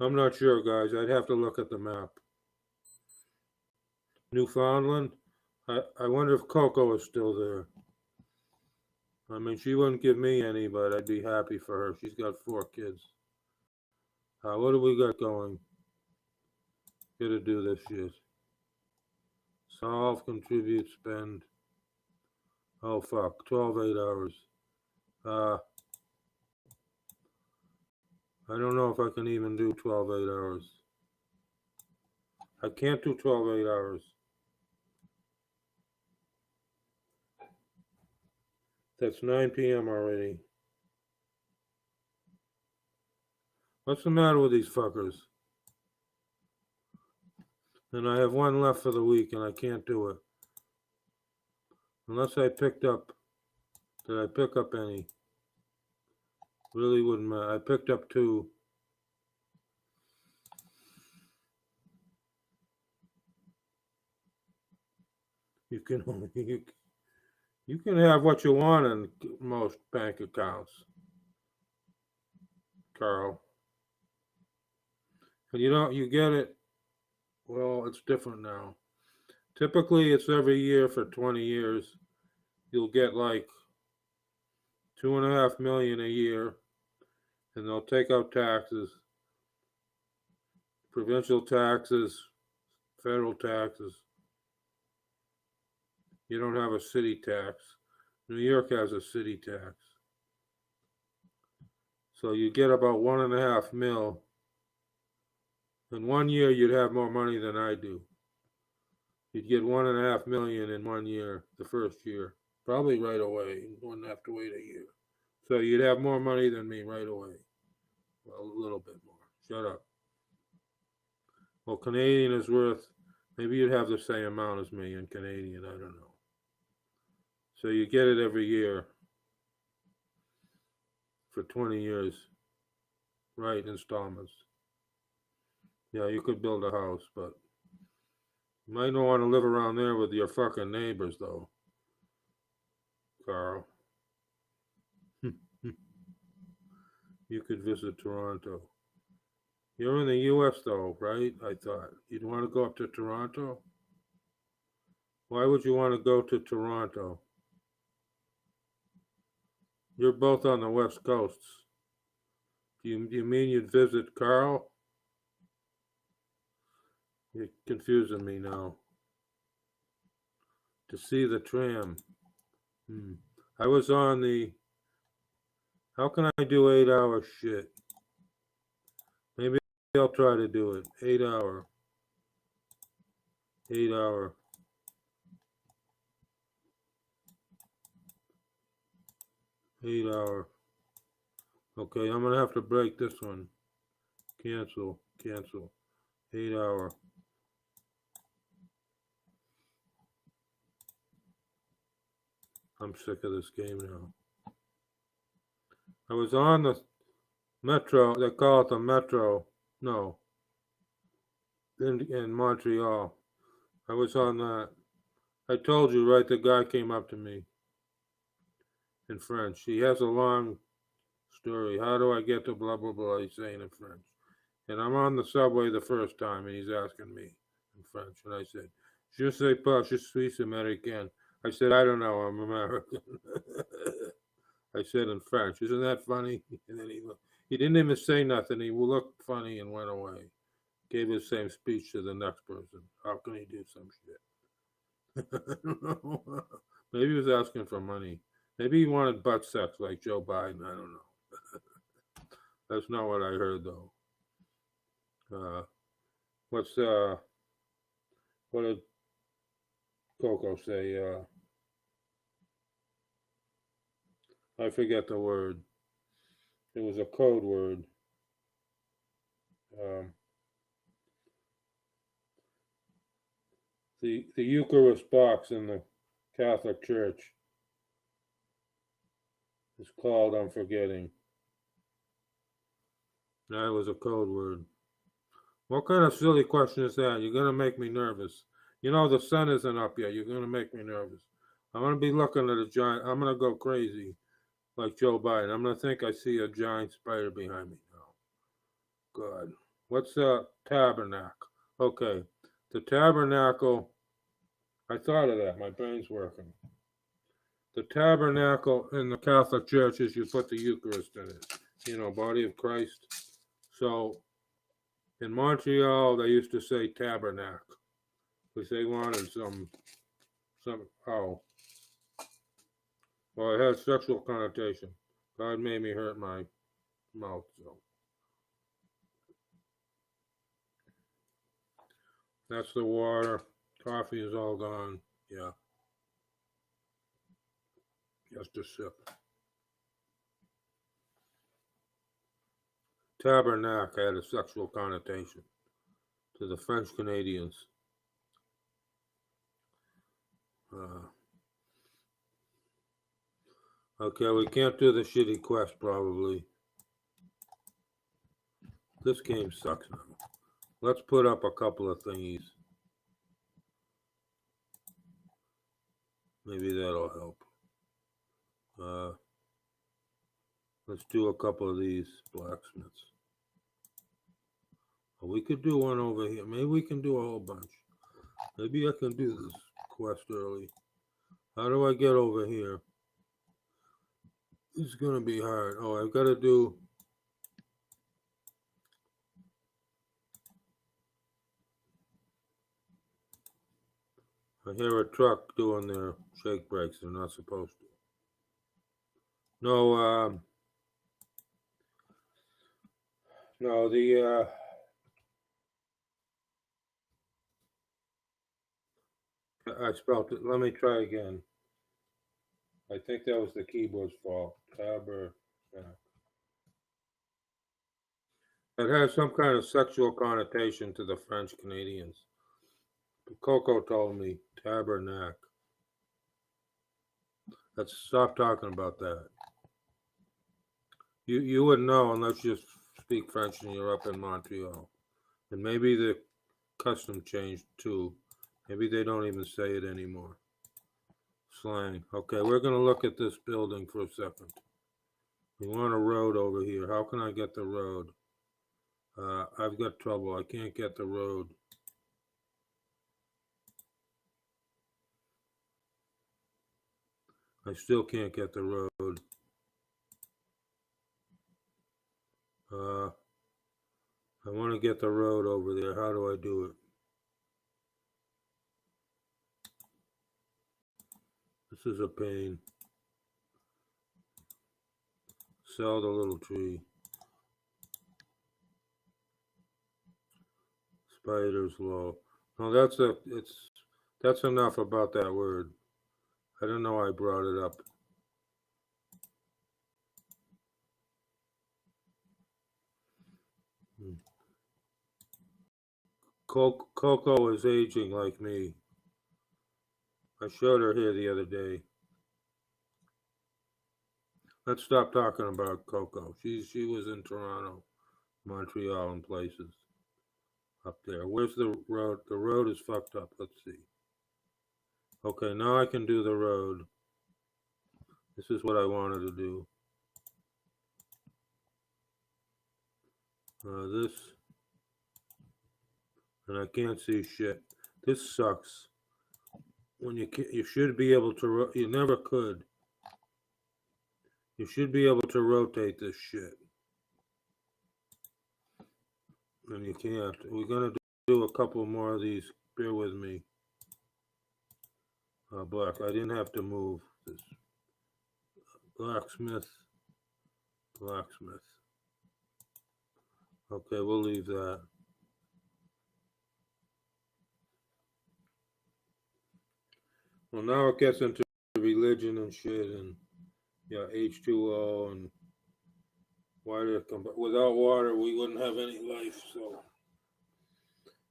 I'm not sure, guys. I'd have to look at the map. Newfoundland. I wonder if Coco is still there. I mean, she wouldn't give me any, but I'd be happy for her. She's got 4 kids. What do we got going? Gotta do this shit. Solve, contribute, spend. Oh, fuck. 12 8 hours. I don't know if I can even do 12 8 hours. I can't do 12 8 hours. That's 9 p.m. already. What's the matter with these fuckers? And I have one left for the week, and I can't do it. Unless I picked up. Did I pick up any? Really wouldn't matter. I picked up 2. You can only you can have what you want in most bank accounts, Carl. And you get it. Well, it's different now. Typically, it's every year for 20 years. You'll get like $2.5 million a year, and they'll take out taxes, provincial taxes, federal taxes. You don't have a city tax. New York has a city tax. So you get about $1.5 million. In 1 year, you'd have more money than I do. You'd get $1.5 million in 1 year, the first year. Probably right away. You wouldn't have to wait a year. So you'd have more money than me right away. Well, a little bit more. Shut up. Well, Canadian is worth, maybe you'd have the same amount as me in Canadian. I don't know. So you get it every year for 20 years. Right, installments. Yeah, you could build a house, but you might not want to live around there with your fucking neighbors, though, Carl. You could visit Toronto. You're in the U.S., though, right? I thought. You'd want to go up to Toronto? Why would you want to go to Toronto? You're both on the West Coast. Do you mean you'd visit Carl? You're confusing me now. To see the tram. I was on the... How can I do 8-hour shit? Maybe I'll try to do it. 8-hour. 8-hour. 8-hour. Okay, I'm going to have to break this one. Cancel. 8-hour. I'm sick of this game now. I was on the Metro. They call it the Metro. No. In Montreal. I was on that. I told you, right? The guy came up to me in French. He has a long story. How do I get to blah, blah, blah? He's saying in French. And I'm on the subway the first time, and he's asking me in French. And I said, Je sais pas, je suis américain. I said, I don't know, I'm American. I said in French. Isn't that funny? And then he didn't even say nothing. He looked funny and went away. Gave the same speech to the next person. How can he do some shit? I don't know. Maybe he was asking for money. Maybe he wanted butt sex like Joe Biden. I don't know. That's not what I heard, though. What did Coco say? I forget the word. It was a code word. The Eucharist box in the Catholic Church is called, I'm forgetting. That was a code word. What kind of silly question is that? You're gonna make me nervous. You know the sun isn't up yet. You're gonna make me nervous. I'm gonna be looking at a giant. I'm gonna go crazy, like Joe Biden. I'm gonna think I see a giant spider behind me now. God, what's the tabernacle? Okay, the tabernacle. I thought of that. My brain's working. The tabernacle in the Catholic Church is you put the Eucharist in it. You know, body of Christ. So in Montreal, they used to say tabernacle because they wanted some. Oh, well, it has sexual connotation. God made me hurt my mouth, so that's the water. Coffee is all gone. Yeah, just a sip. Tabernacle had a sexual connotation to the French Canadians. Okay, we can't do the shitty quest probably. This game sucks now. Let's put up a couple of thingies. Maybe that'll help. Let's do a couple of these blacksmiths. We could do one over here. Maybe we can do a whole bunch. Maybe I can do this quest early. How do I get over here? It's gonna be hard. Oh, I've got to do. I hear a truck doing their shake brakes. They're not supposed to. No, no, I spelled it. Let me try again. I think that was the keyboard's fault. Tabernacle. It has some kind of sexual connotation to the French Canadians. Coco told me tabernacle. Let's stop talking about that. You wouldn't know unless you speak French and you're up in Montreal. And maybe the custom changed too. Maybe they don't even say it anymore. Slang. Okay, we're going to look at this building for a second. We want a road over here. How can I get the road? I've got trouble. I can't get the road. I still can't get the road. I want to get the road over there. How do I do it? This is a pain. Sell the little tree. Spiders low. No, that's enough about that word. I don't know why I brought it up. Coco is aging like me. I showed her here the other day. Let's stop talking about Coco. She was in Toronto, Montreal, and places up there. Where's the road? The road is fucked up. Let's see. Okay, now I can do the road. This is what I wanted to do. This, and I can't see shit. This sucks. When you should be able to. You never could. You should be able to rotate this shit. And you can't. We're gonna do a couple more of these. Bear with me. Black. I didn't have to move this. Blacksmith. Okay, we'll leave that. Well, now it gets into religion and shit, and yeah, H2O, and why did it come? Without water, we wouldn't have any life. So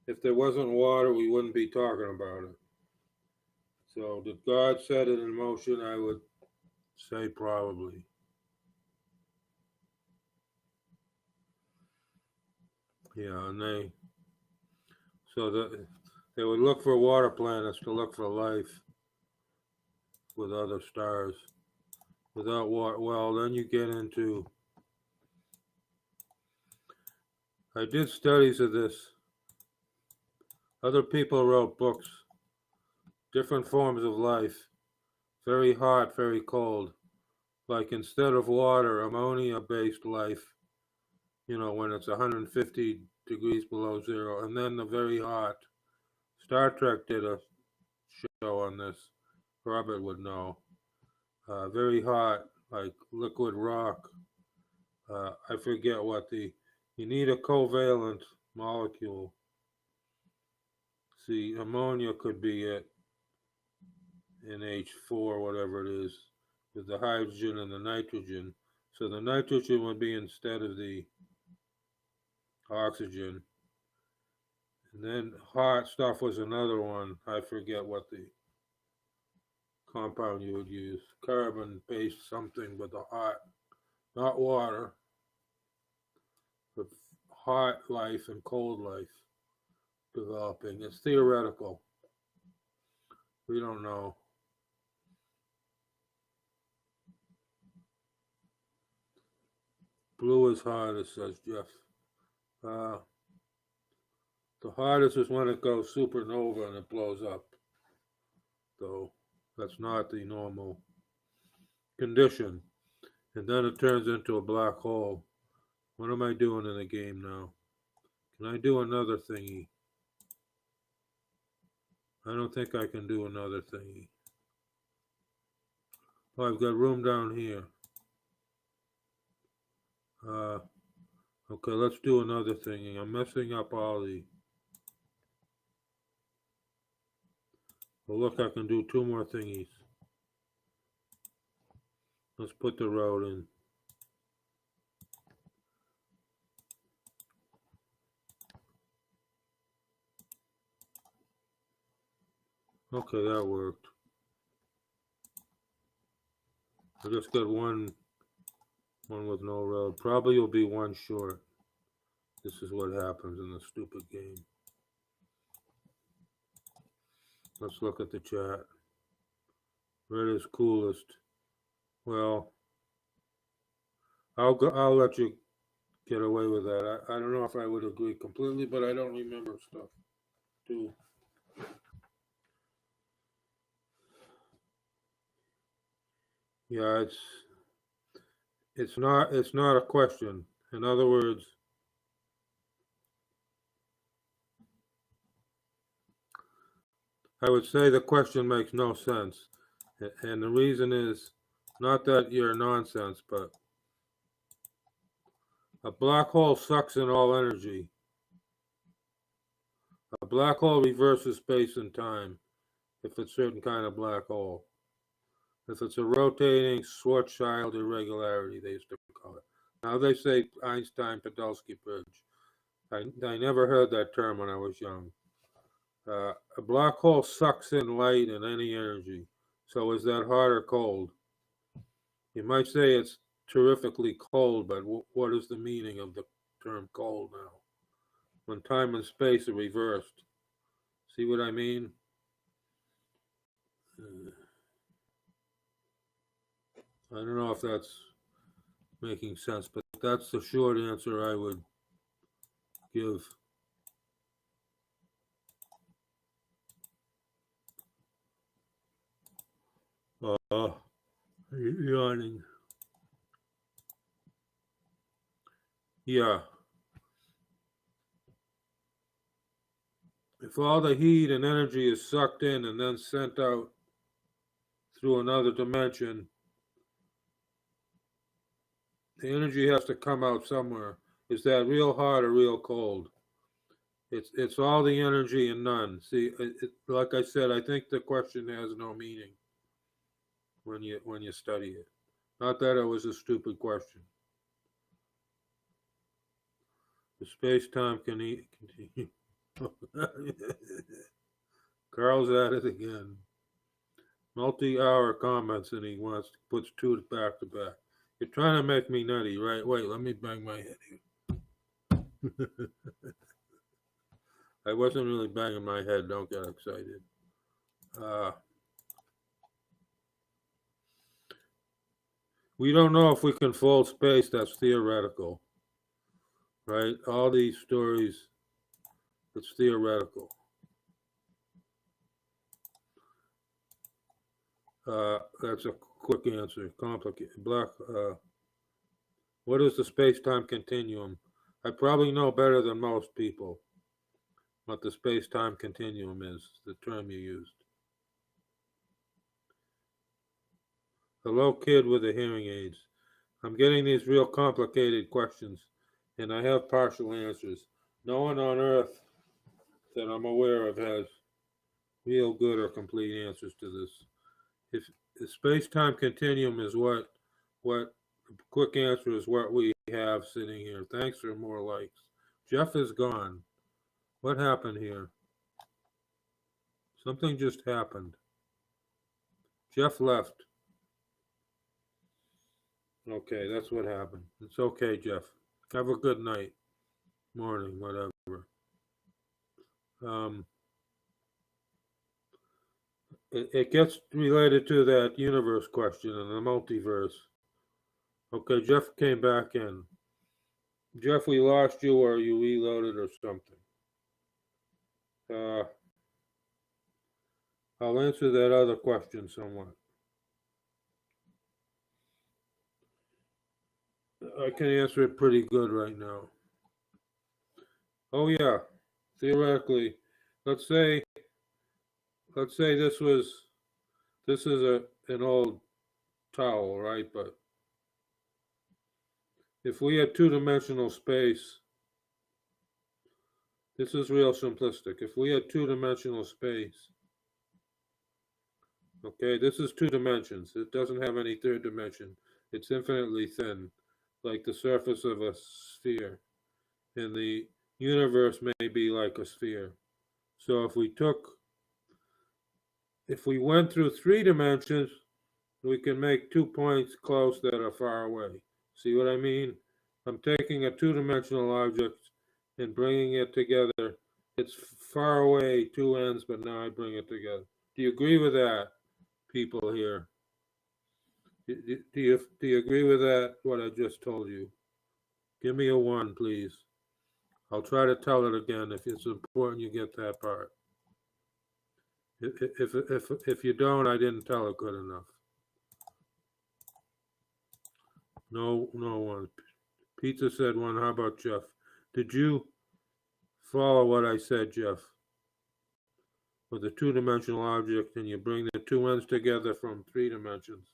if there wasn't water, we wouldn't be talking about it. So did God set it in motion? I would say probably. Yeah, and they would look for water planets to look for life with other stars. Without water, well, then you get into. I did studies of this. Other people wrote books, different forms of life, very hot, very cold. Like instead of water, ammonia-based life, when it's 150 degrees below zero, and then the very hot. Star Trek did a show on this. Robert would know. Very hot, like liquid rock. I forget you need a covalent molecule. See, ammonia could be it, NH4, whatever it is, with the hydrogen and the nitrogen. So the nitrogen would be instead of the oxygen. And then hot stuff was another one. I forget what the compound you would use. Carbon-based something with the hot, not water, but hot life and cold life developing. It's theoretical. We don't know. Blue is hottest, says Jeff. The hottest is when it goes supernova and it blows up. Though that's not the normal condition. And then it turns into a black hole. What am I doing in the game now? Can I do another thingy? I don't think I can do another thingy. Oh, I've got room down here. Okay, let's do another thingy. I'm messing up all the... Well, look, I can do two more thingies. Let's put the road in. Okay, that worked. I just got one with no road. Probably will be one short. This is what happens in the stupid game. Let's look at the chat. Red is coolest. Well, I'll let you get away with that. I don't know if I would agree completely, but I don't remember stuff too. Yeah, it's not a question. In other words, I would say the question makes no sense. And the reason is not that you're nonsense, but a black hole sucks in all energy. A black hole reverses space and time if it's a certain kind of black hole. If it's a rotating Schwarzschild irregularity, they used to call it. Now they say Einstein-Podolsky bridge. I never heard that term when I was young. A black hole sucks in light and any energy. So is that hot or cold? You might say it's terrifically cold, but what is the meaning of the term cold now? When time and space are reversed. See what I mean? I don't know if that's making sense, but that's the short answer I would give. Yawning. Yeah. If all the heat and energy is sucked in and then sent out through another dimension, the energy has to come out somewhere. Is that real hot or real cold? It's all the energy and none. See, like I said, I think the question has no meaning when you study it. Not that it was a stupid question. The space-time continue. Carl's at it again. Multi-hour comments, and he puts two back to back. You're trying to make me nutty, right? Wait, let me bang my head here. I wasn't really banging my head. Don't get excited. We don't know if we can fold space. That's theoretical, right? All these stories, it's theoretical. That's a quick answer. Complicated. What is the space-time continuum? I probably know better than most people what the space-time continuum is, the term you used. Hello, kid with the hearing aids. I'm getting these real complicated questions, and I have partial answers. No one on Earth that I'm aware of has real good or complete answers to this. If the space-time continuum is what quick answer is what we have sitting here. Thanks for more likes. Jeff is gone. What happened here? Something just happened. Jeff left. Okay, that's what happened. It's okay, Jeff. Have a good night, morning, whatever. It gets related to that universe question and the multiverse. Okay, Jeff came back in. Jeff, we lost you, or you reloaded or something. I'll answer that other question somewhat. I can answer it pretty good right now. Oh yeah, theoretically, let's say this is an old towel, right? But if we had two-dimensional space, this is real simplistic. If we had two-dimensional space, okay, this is two dimensions. It doesn't have any third dimension. It's infinitely thin, like the surface of a sphere. And the universe may be like a sphere. So if we went through three dimensions, we can make 2 points close that are far away. See what I mean? I'm taking a two-dimensional object and bringing it together. It's far away, two ends, but now I bring it together. Do you agree with that, people here? Do you agree with that, what I just told you? Give me a 1, please. I'll try to tell it again if it's important you get that part. If you don't, I didn't tell it good enough. No one. Pizza said 1. How about Jeff? Did you follow what I said, Jeff? With a two-dimensional object, and you bring the two ends together from 3 dimensions,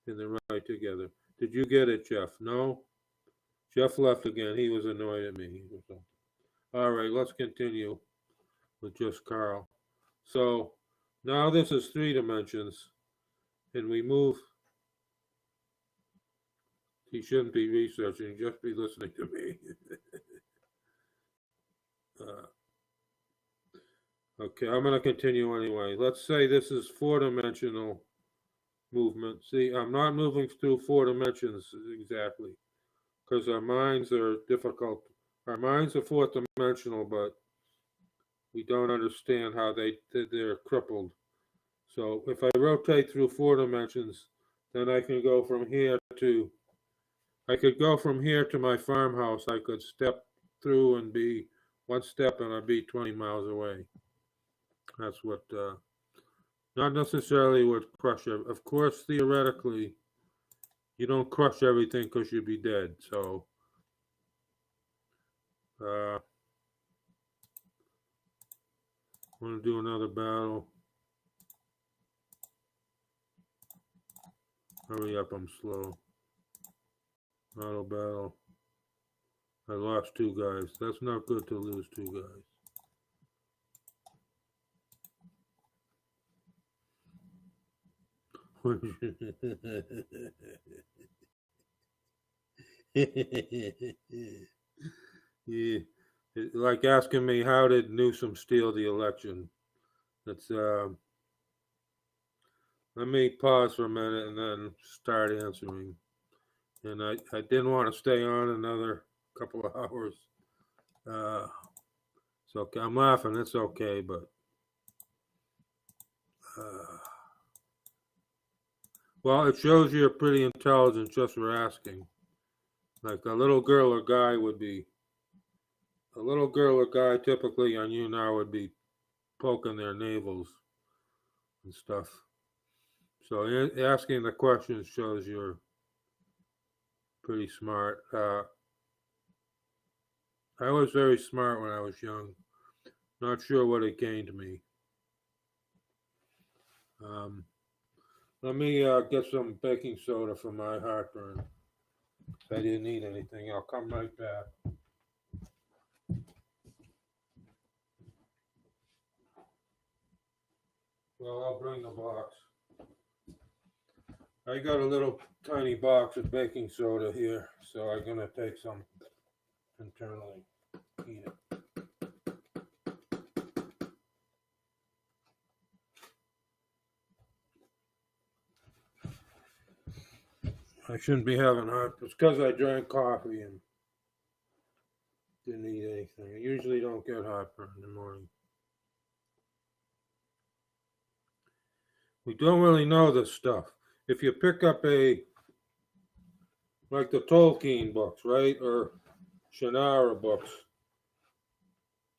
and they're right together. Did you get it, Jeff? No? Jeff left again. He was annoyed at me. All right, let's continue with just Carl. So now this is 3 dimensions, and we move. He shouldn't be researching, just be listening to me. Okay, I'm going to continue anyway. Let's say this is 4-dimensional movement. See, I'm not moving through 4 dimensions exactly, because our minds are difficult. Our minds are 4th dimensional, but we don't understand how they're crippled. So if I rotate through 4 dimensions, then I can go from here to my farmhouse. I could step through and be 1 step and I'd be 20 miles away. That's what, not necessarily would crush it. Of course, theoretically, you don't crush everything because you'd be dead. So, I want to do another battle. Hurry up, I'm slow. Auto battle. I lost 2 guys. That's not good to lose 2 guys. Yeah. like asking me how did Newsom steal the election. It's let me pause for a minute and then start answering. And I didn't want to stay on another couple of hours. So I'm laughing. It's okay, but well, it shows you're pretty intelligent just for asking. Like a little girl or guy typically on YouNow would be poking their navels and stuff. So asking the questions shows you're pretty smart. I was very smart when I was young. Not sure what it gained me. Let me get some baking soda for my heartburn. I didn't eat anything. I'll come right back. Well, I'll bring the box. I got a little tiny box of baking soda here, so I'm gonna take some internally. Eat it. I shouldn't be having heartburn. It's because I drank coffee and didn't eat anything. I usually don't get heartburn in the morning. We don't really know this stuff. If you pick up like the Tolkien books, right, or Shannara books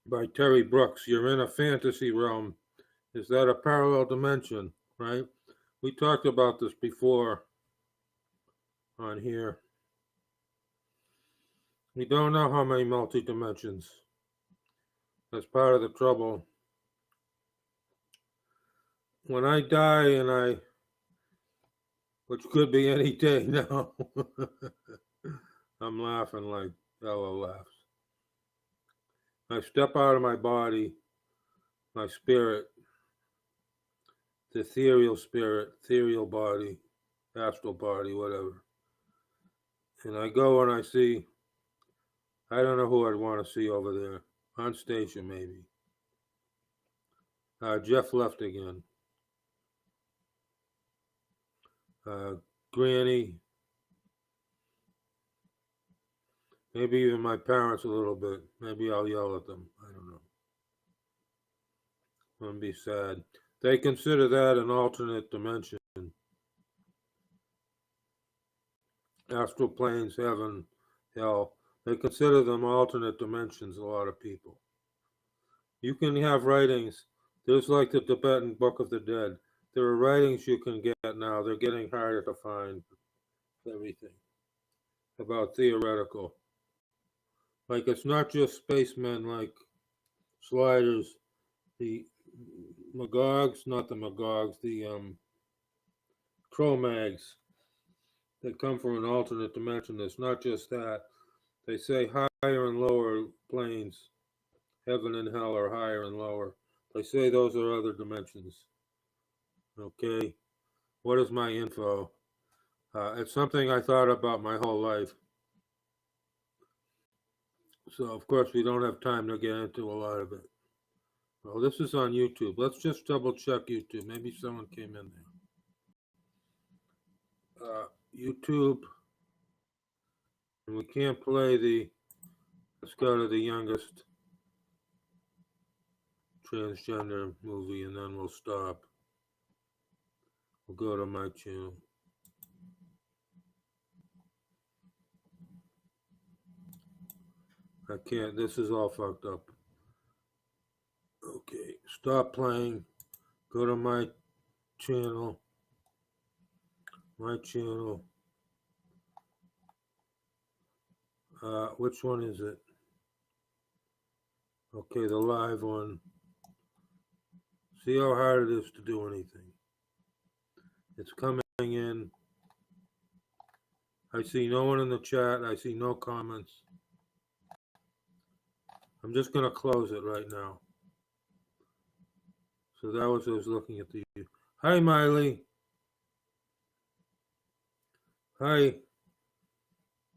by Terry Brooks, you're in a fantasy realm. Is that a parallel dimension, right? We talked about this before on here. We don't know how many multi-dimensions. That's part of the trouble. When I die which could be any day now, I'm laughing like Ella laughs. I step out of my body, my spirit, the ethereal spirit, ethereal body, astral body, whatever. And I go and I see, I don't know who I'd want to see over there. On station, maybe. Jeff left again. Granny. Maybe even my parents a little bit. Maybe I'll yell at them. I don't know. Wouldn't be sad. They consider that an alternate dimension. Astral planes, heaven, hell. They consider them alternate dimensions, a lot of people. You can have writings. There's like the Tibetan Book of the Dead. There are writings you can get now. They're getting harder to find. Everything about theoretical. Like it's not just spacemen like sliders, the Magogs, not the Magogs, the Cro-Mags that come from an alternate dimension. It's not just that. They say higher and lower planes, heaven and hell are higher and lower. They say those are other dimensions. Okay, what is my info? It's something I thought about my whole life. So, of course, we don't have time to get into a lot of it. Well, this is on YouTube. Let's just double check YouTube. Maybe someone came in there. YouTube. And we can't play let's go to the youngest transgender movie and then we'll stop. We'll go to my channel. I can't, this is all fucked up. Okay, stop playing. Go to my channel. My channel. Which one is it? Okay, the live one. See how hard it is to do anything. It's coming in. I see no one in the chat. I see no comments. I'm just going to close it right now. So that was I was looking at the. Hi, Miley. Hi.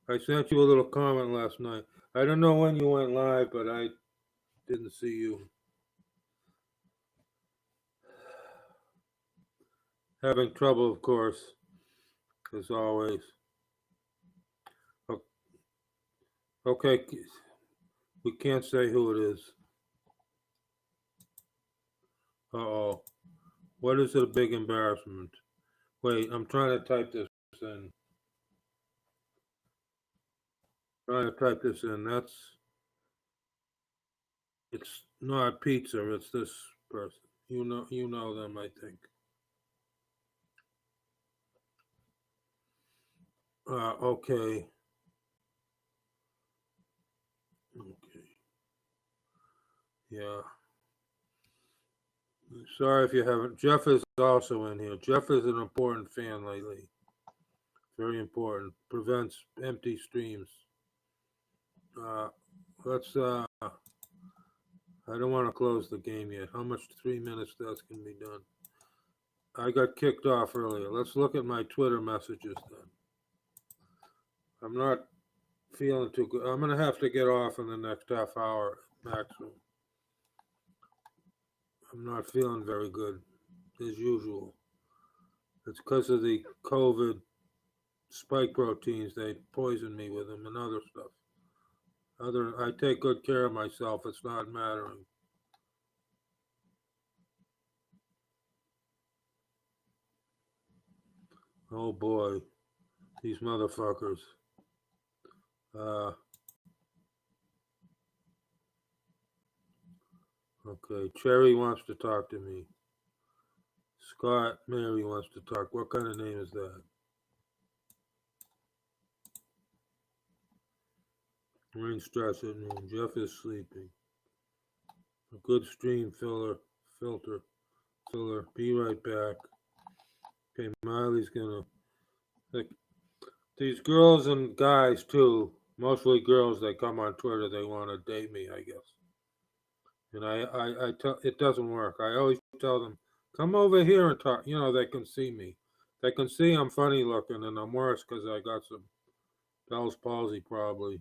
I sent you a little comment last night. I don't know when you went live, but I didn't see you. Having trouble, of course, as always. Okay, we can't say who it is. Uh-oh. What is it, a big embarrassment? Wait, I'm trying to type this in. It's not pizza, it's this person. You know them, I think. Okay. Okay. Yeah. Sorry if you haven't. Jeff is also in here. Jeff is an important fan lately. Very important. Prevents empty streams. Let's. I don't want to close the game yet. How much 3 minutes that's can be done? I got kicked off earlier. Let's look at my Twitter messages then. I'm not feeling too good. I'm gonna have to get off in the next half hour maximum. I'm not feeling very good, as usual. It's because of the COVID spike proteins. They poisoned me with them and other stuff. I take good care of myself. It's not mattering. Oh boy, these motherfuckers. Okay, Cherry wants to talk to me. Scott Mary wants to talk. What kind of name is that? Rain starts at noon. Jeff is sleeping. A good stream filter. Be right back. Okay, Miley's gonna. Like, these girls and guys too. Mostly girls. They come on Twitter. They want to date me, I guess. And I tell it doesn't work. I always tell them, come over here and talk. They can see me. They can see I'm funny looking, and I'm worse because I got some Bell's palsy probably.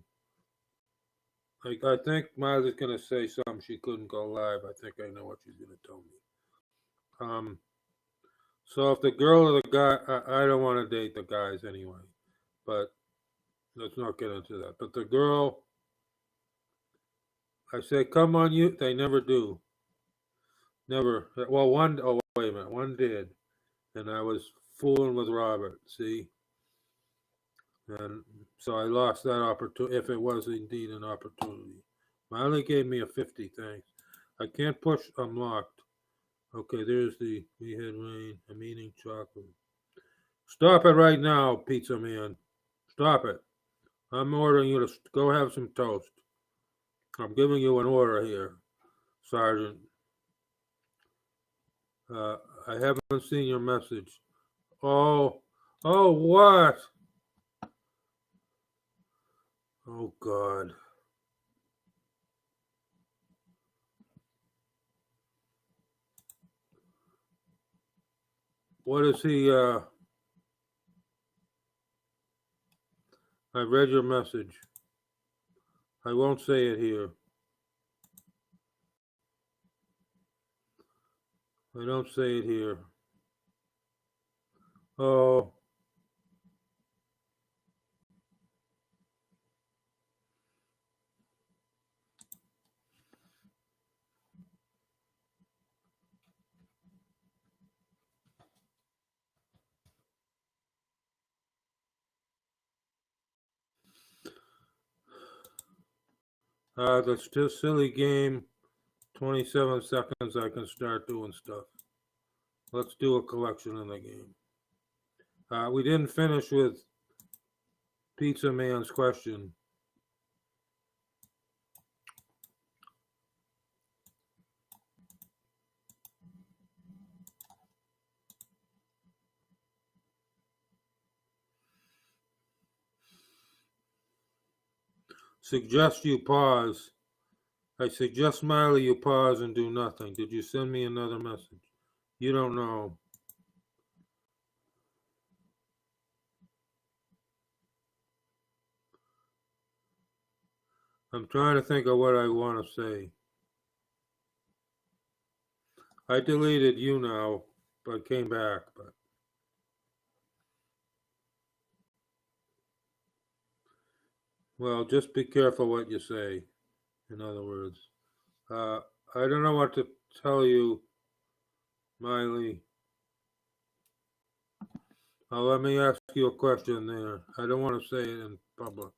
I think Miley's gonna say something. She couldn't go live. I think I know what she's gonna tell me. So if the girl or the guy, I don't want to date the guys anyway, but let's not get into that. But the girl, I say, come on, you. They never do. Never. Well, one. Oh, wait a minute. One did, and I was fooling with Robert. See, and so I lost that opportunity. If it was indeed an opportunity, Miley gave me a 50. Thanks. I can't push. I'm locked. Okay, there's the we had rain. I'm eating chocolate. Stop it right now, pizza man. Stop it. I'm ordering you to go have some toast. I'm giving you an order here, Sergeant. I haven't seen your message. Oh, what? Oh, God. What is he? I read your message. I won't say it here. I don't say it here. Oh. That's just silly game. 27 seconds, I can start doing stuff. Let's do a collection in the game. We didn't finish with Pizza Man's question. Suggest you pause. I suggest, Smiley, you pause and do nothing. Did you send me another message? You don't know. I'm trying to think of what I want to say. I deleted YouNow, but came back. But well, just be careful what you say. In other words, I don't know what to tell you, Miley. Let me ask you a question there. I don't want to say it in public.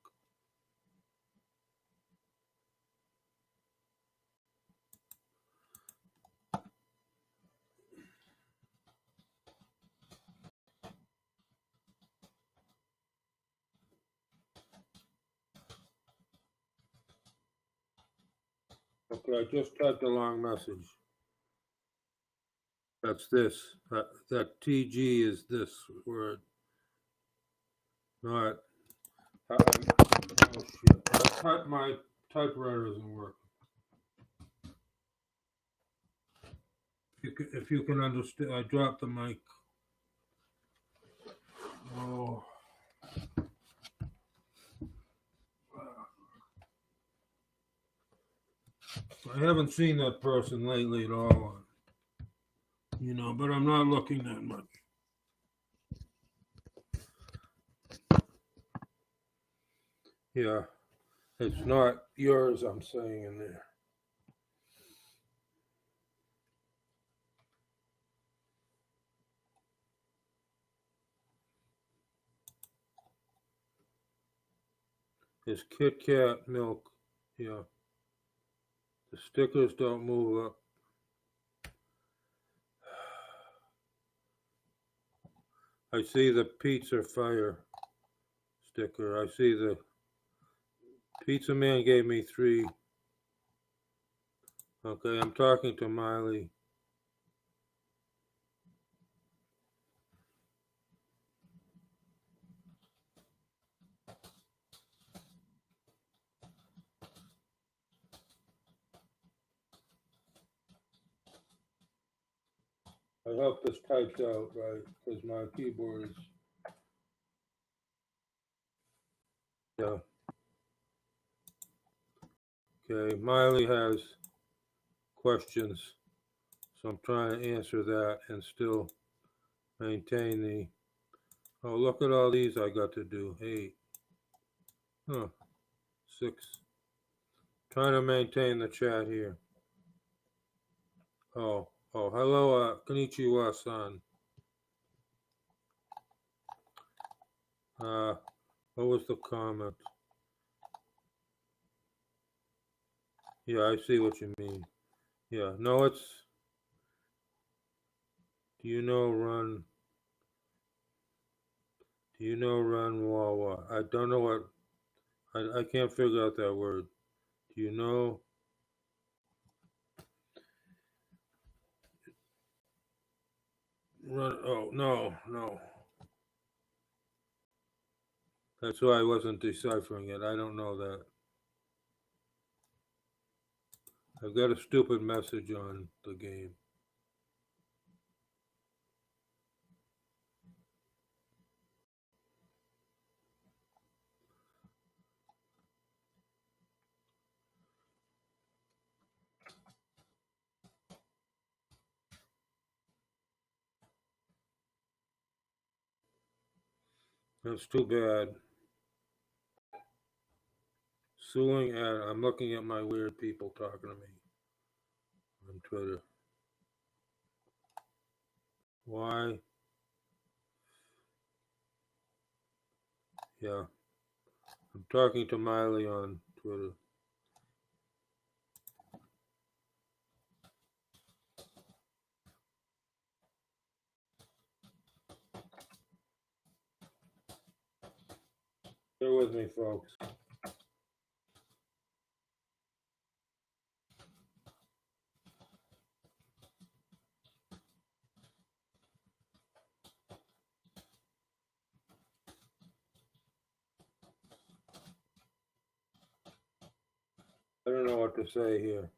Okay, I just typed a long message. That's this. That TG is this word. Not. Oh shit! My typewriter doesn't work. If you can understand, I dropped the mic. Oh. I haven't seen that person lately at all. But I'm not looking that much. Yeah, it's not yours, I'm saying in there. It's Kit Kat milk. Yeah. The stickers don't move up. I see the pizza fire sticker. I see the pizza man gave me 3. Okay, I'm talking to Miley. I hope this types out right, because my keyboard is. Yeah. Okay, Miley has questions, so I'm trying to answer that and still maintain the. Oh, look at all these I got to do. 8. Huh. 6. Trying to maintain the chat here. Oh, hello, konnichiwa-san. What was the comment? Yeah, I see what you mean. Yeah, no, it's. Do you know run Wawa? I don't know what. I can't figure out that word. Do you know? Run. Oh, no. That's why I wasn't deciphering it. I don't know that. I've got a stupid message on the game. That's too bad. Suing ad. I'm looking at my weird people talking to me on Twitter. Why? Yeah. I'm talking to Miley on Twitter. Bear with me, folks. I don't know what to say here.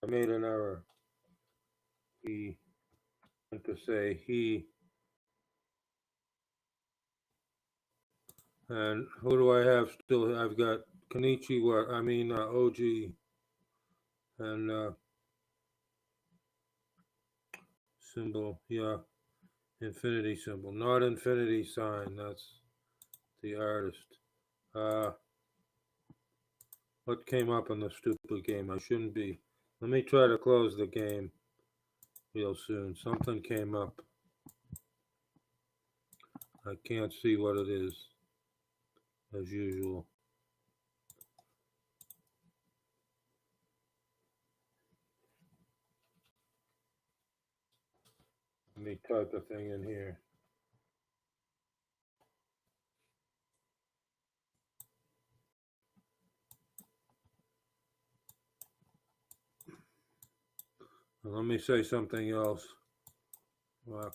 I made an error. He meant to say he. And who do I have still? I've got Kenichiwa, OG, and symbol, yeah, infinity symbol, not infinity sign, that's the artist. What came up in the stupid game? I shouldn't be. Let me try to close the game real soon. Something came up. I can't see what it is, as usual. Let me type a thing in here. Let me say something else.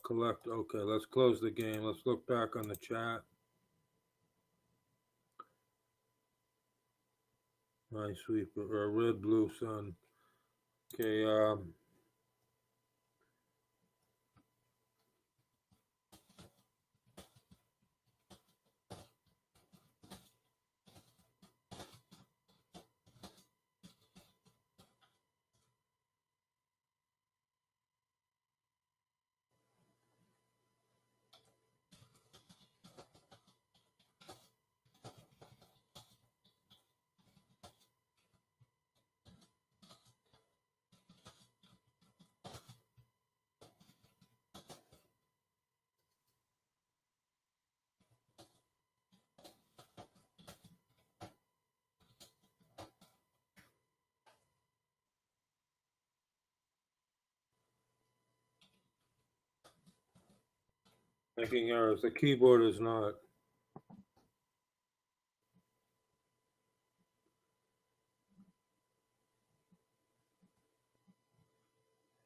Collect. Okay, let's close the game. Let's look back on the chat. Nice sweeper, or red blue sun. Okay. Making errors. The keyboard is not.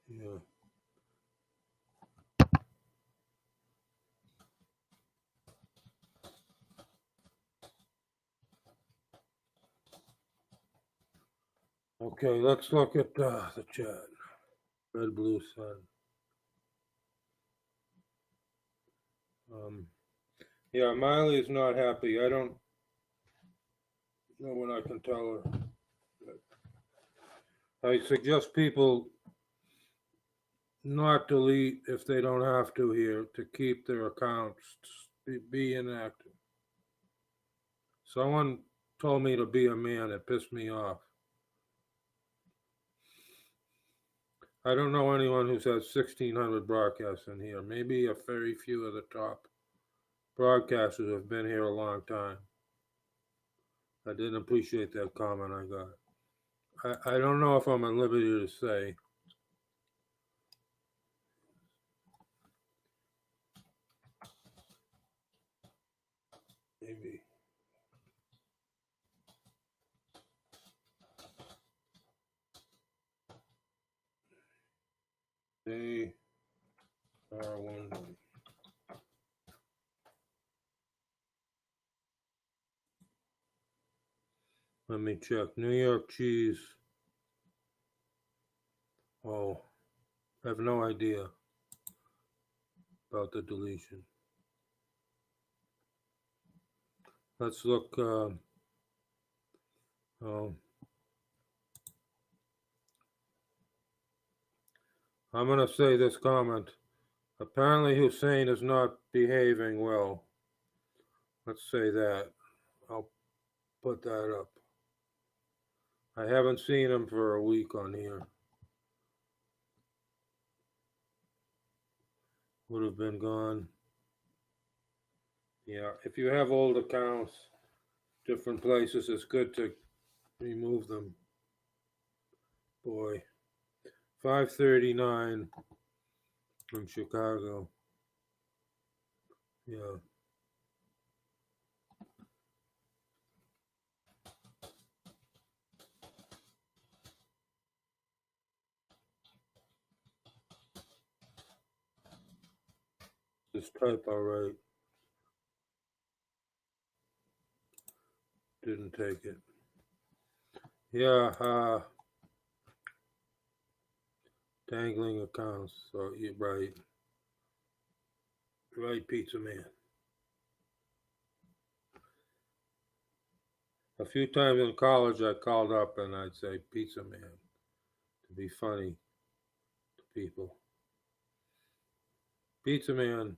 Yeah. Okay, let's look at the chat. Red blue sun. Yeah, Miley is not happy. I don't know what I can tell her. I suggest people not delete if they don't have to here, to keep their accounts, be inactive. Someone told me to be a man. It pissed me off. I don't know anyone who's had 1,600 broadcasts in here. Maybe a very few of the top broadcasters have been here a long time. I didn't appreciate that comment I got. I don't know if I'm at liberty to say. Maybe. They are wondering. Let me check. New York cheese. Oh, I have no idea about the deletion. Let's look. Oh, I'm going to say this comment. Apparently, Hussein is not behaving well. Let's say that. I'll put that up. I haven't seen him for a week on here. Would have been gone. Yeah, if you have old accounts, different places, it's good to remove them. Boy, 5:39 from Chicago. Yeah. This typo right. Didn't take it. Yeah, dangling accounts. So you're right. Right, Pizza Man. A few times in college, I called up and I'd say "Pizza Man" to be funny to people. Pizza Man,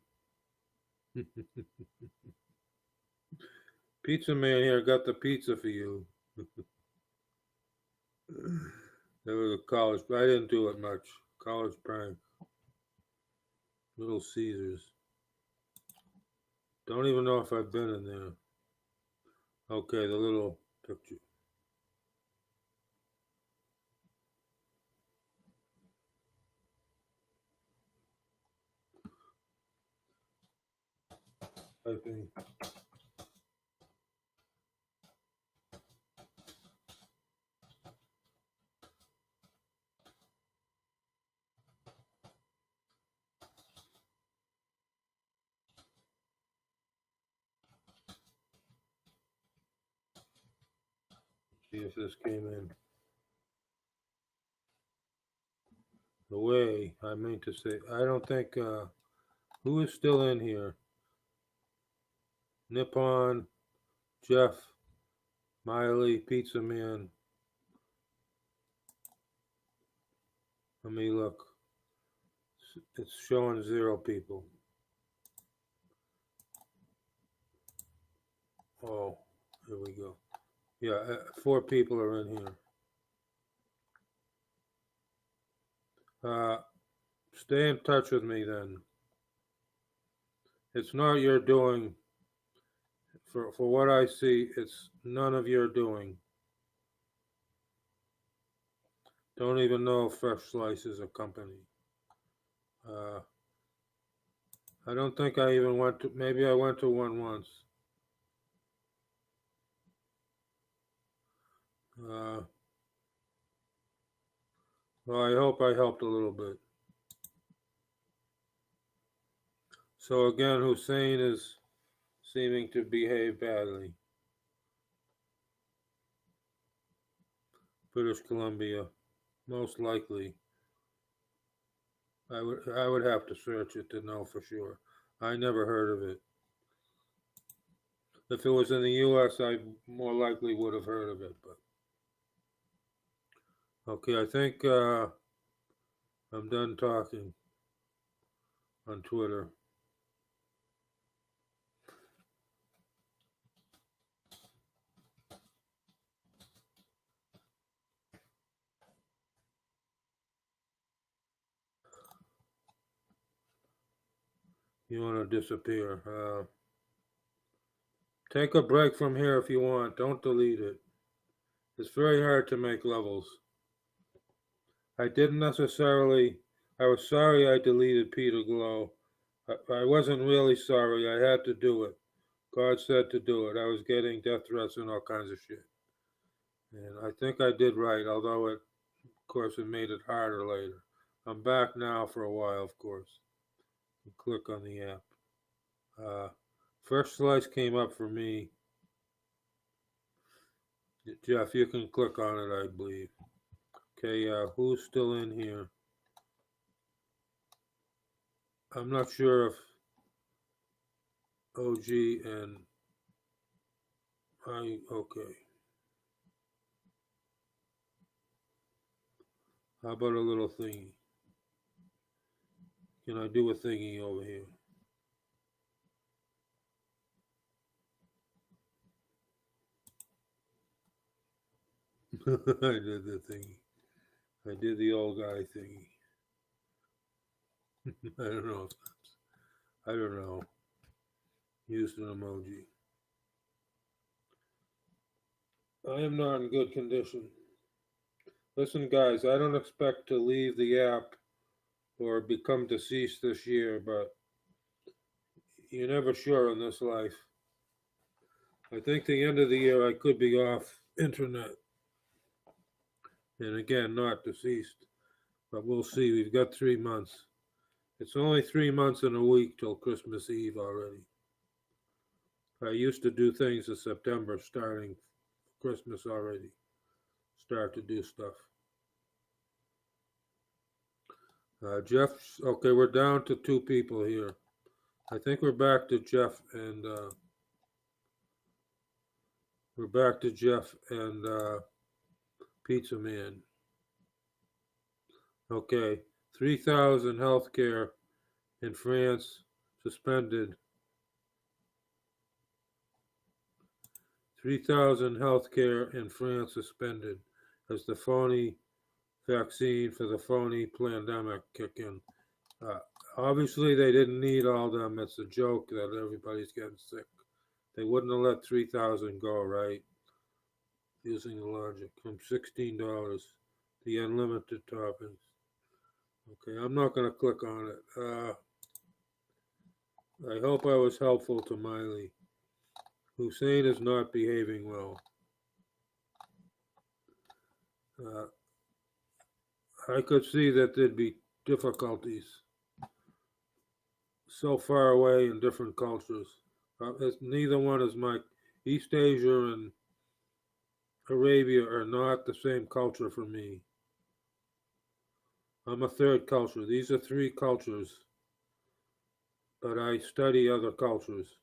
Pizza Man here got the pizza for you. There was a college, but I didn't do it much. College prank, Little Caesars. Don't even know if I've been in there. Okay, the little picture. I think. See if this came in. The way I meant to say, I don't think. Who is still in here? Nippon, Jeff, Miley, Pizza Man. Let me look. It's showing 0 people. Oh, here we go. Yeah, 4 people are in here. Stay in touch with me then. It's not your doing. For what I see, it's none of your doing. Don't even know if Fresh Slice is a company. I don't think I even went to, maybe I went to one once. Well, I hope I helped a little bit. So again, Hussein is seeming to behave badly. British Columbia, most likely. I would have to search it to know for sure. I never heard of it. If it was in the U.S., I more likely would have heard of it. But okay, I think I'm done talking on Twitter. You want to disappear? Take a break from here if you want. Don't delete it. It's very hard to make levels. I didn't necessarily. I was sorry I deleted Peter Glow. I wasn't really sorry. I had to do it. God said to do it. I was getting death threats and all kinds of shit. And I think I did right, although of course, it made it harder later. I'm back now for a while, of course. You click on the app. First Slice came up for me. Jeff, you can click on it, I believe. Okay, who's still in here? I'm not sure if OG and okay. How about a little thingy? Can I do a thingy over here? I did the thingy. I did the old guy thingy. I don't know if that's, I don't know. Used an emoji. I am not in good condition. Listen, guys, I don't expect to leave the app or become deceased this year, but you're never sure in this life. I think the end of the year I could be off internet. And again, not deceased, but we'll see. We've got 3 months. It's only 3 months and a week till Christmas Eve already. I used to do things in September, starting Christmas already. Start to do stuff. Jeff, okay, we're down to 2 people here. I think we're back to Jeff and We're back to Jeff and Pizza Man. Okay, 3,000 healthcare in France suspended. 3,000 healthcare in France suspended as the phony vaccine for the phony pandemic kick in. Obviously, they didn't need all them. It's a joke that everybody's getting sick. They wouldn't have let 3,000 go, right? Using the logic from $16, the unlimited toppings. Okay, I'm not going to click on it. I hope I was helpful to Miley. Hussein is not behaving well. I could see that there'd be difficulties so far away in different cultures. Neither one is my East Asia and Arabia are not the same culture for me. I'm a third culture. These are three cultures, but I study other cultures.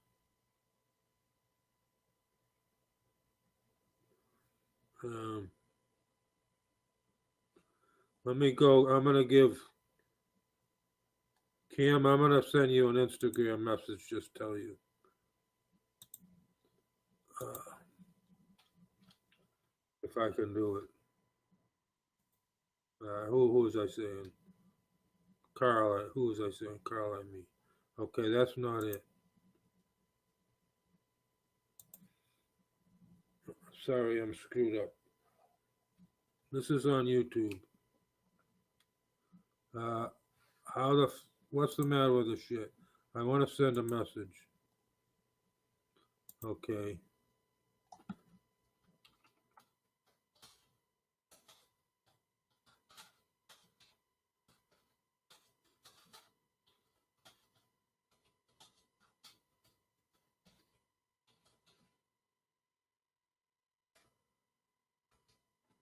Let me go. I'm going to give Cam, I'm going to send you an Instagram message, just tell you. If I can do it. Who was I saying? Carl. Who was I saying? Carl, I mean. Okay, that's not it. Sorry, I'm screwed up. This is on YouTube. What's the matter with the shit? I want to send a message. Okay.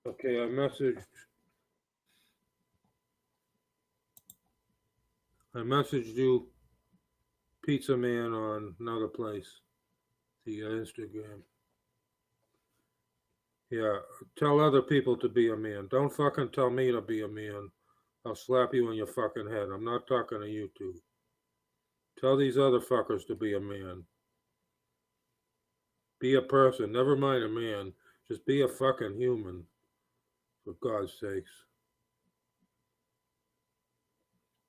Okay, I messaged you, Pizza Man, on another place, the Instagram. Yeah, tell other people to be a man. Don't fucking tell me to be a man. I'll slap you in your fucking head. I'm not talking to you two. Tell these other fuckers to be a man. Be a person. Never mind a man. Just be a fucking human. For God's sakes.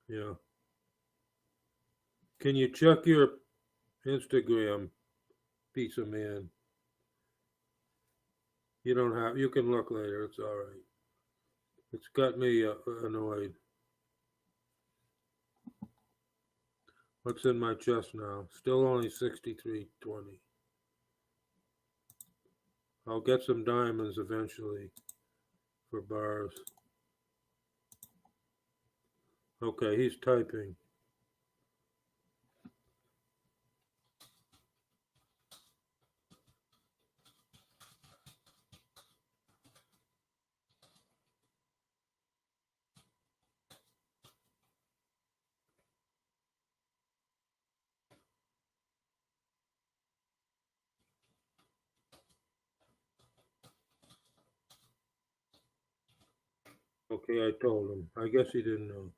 Yeah. Can you check your Instagram, Pizza Man? You don't have. You can look later. It's all right. It's got me annoyed. What's in my chest now? Still only 63.20. I'll get some diamonds eventually for bars. Okay, he's typing. Okay, I told him. I guess he didn't know.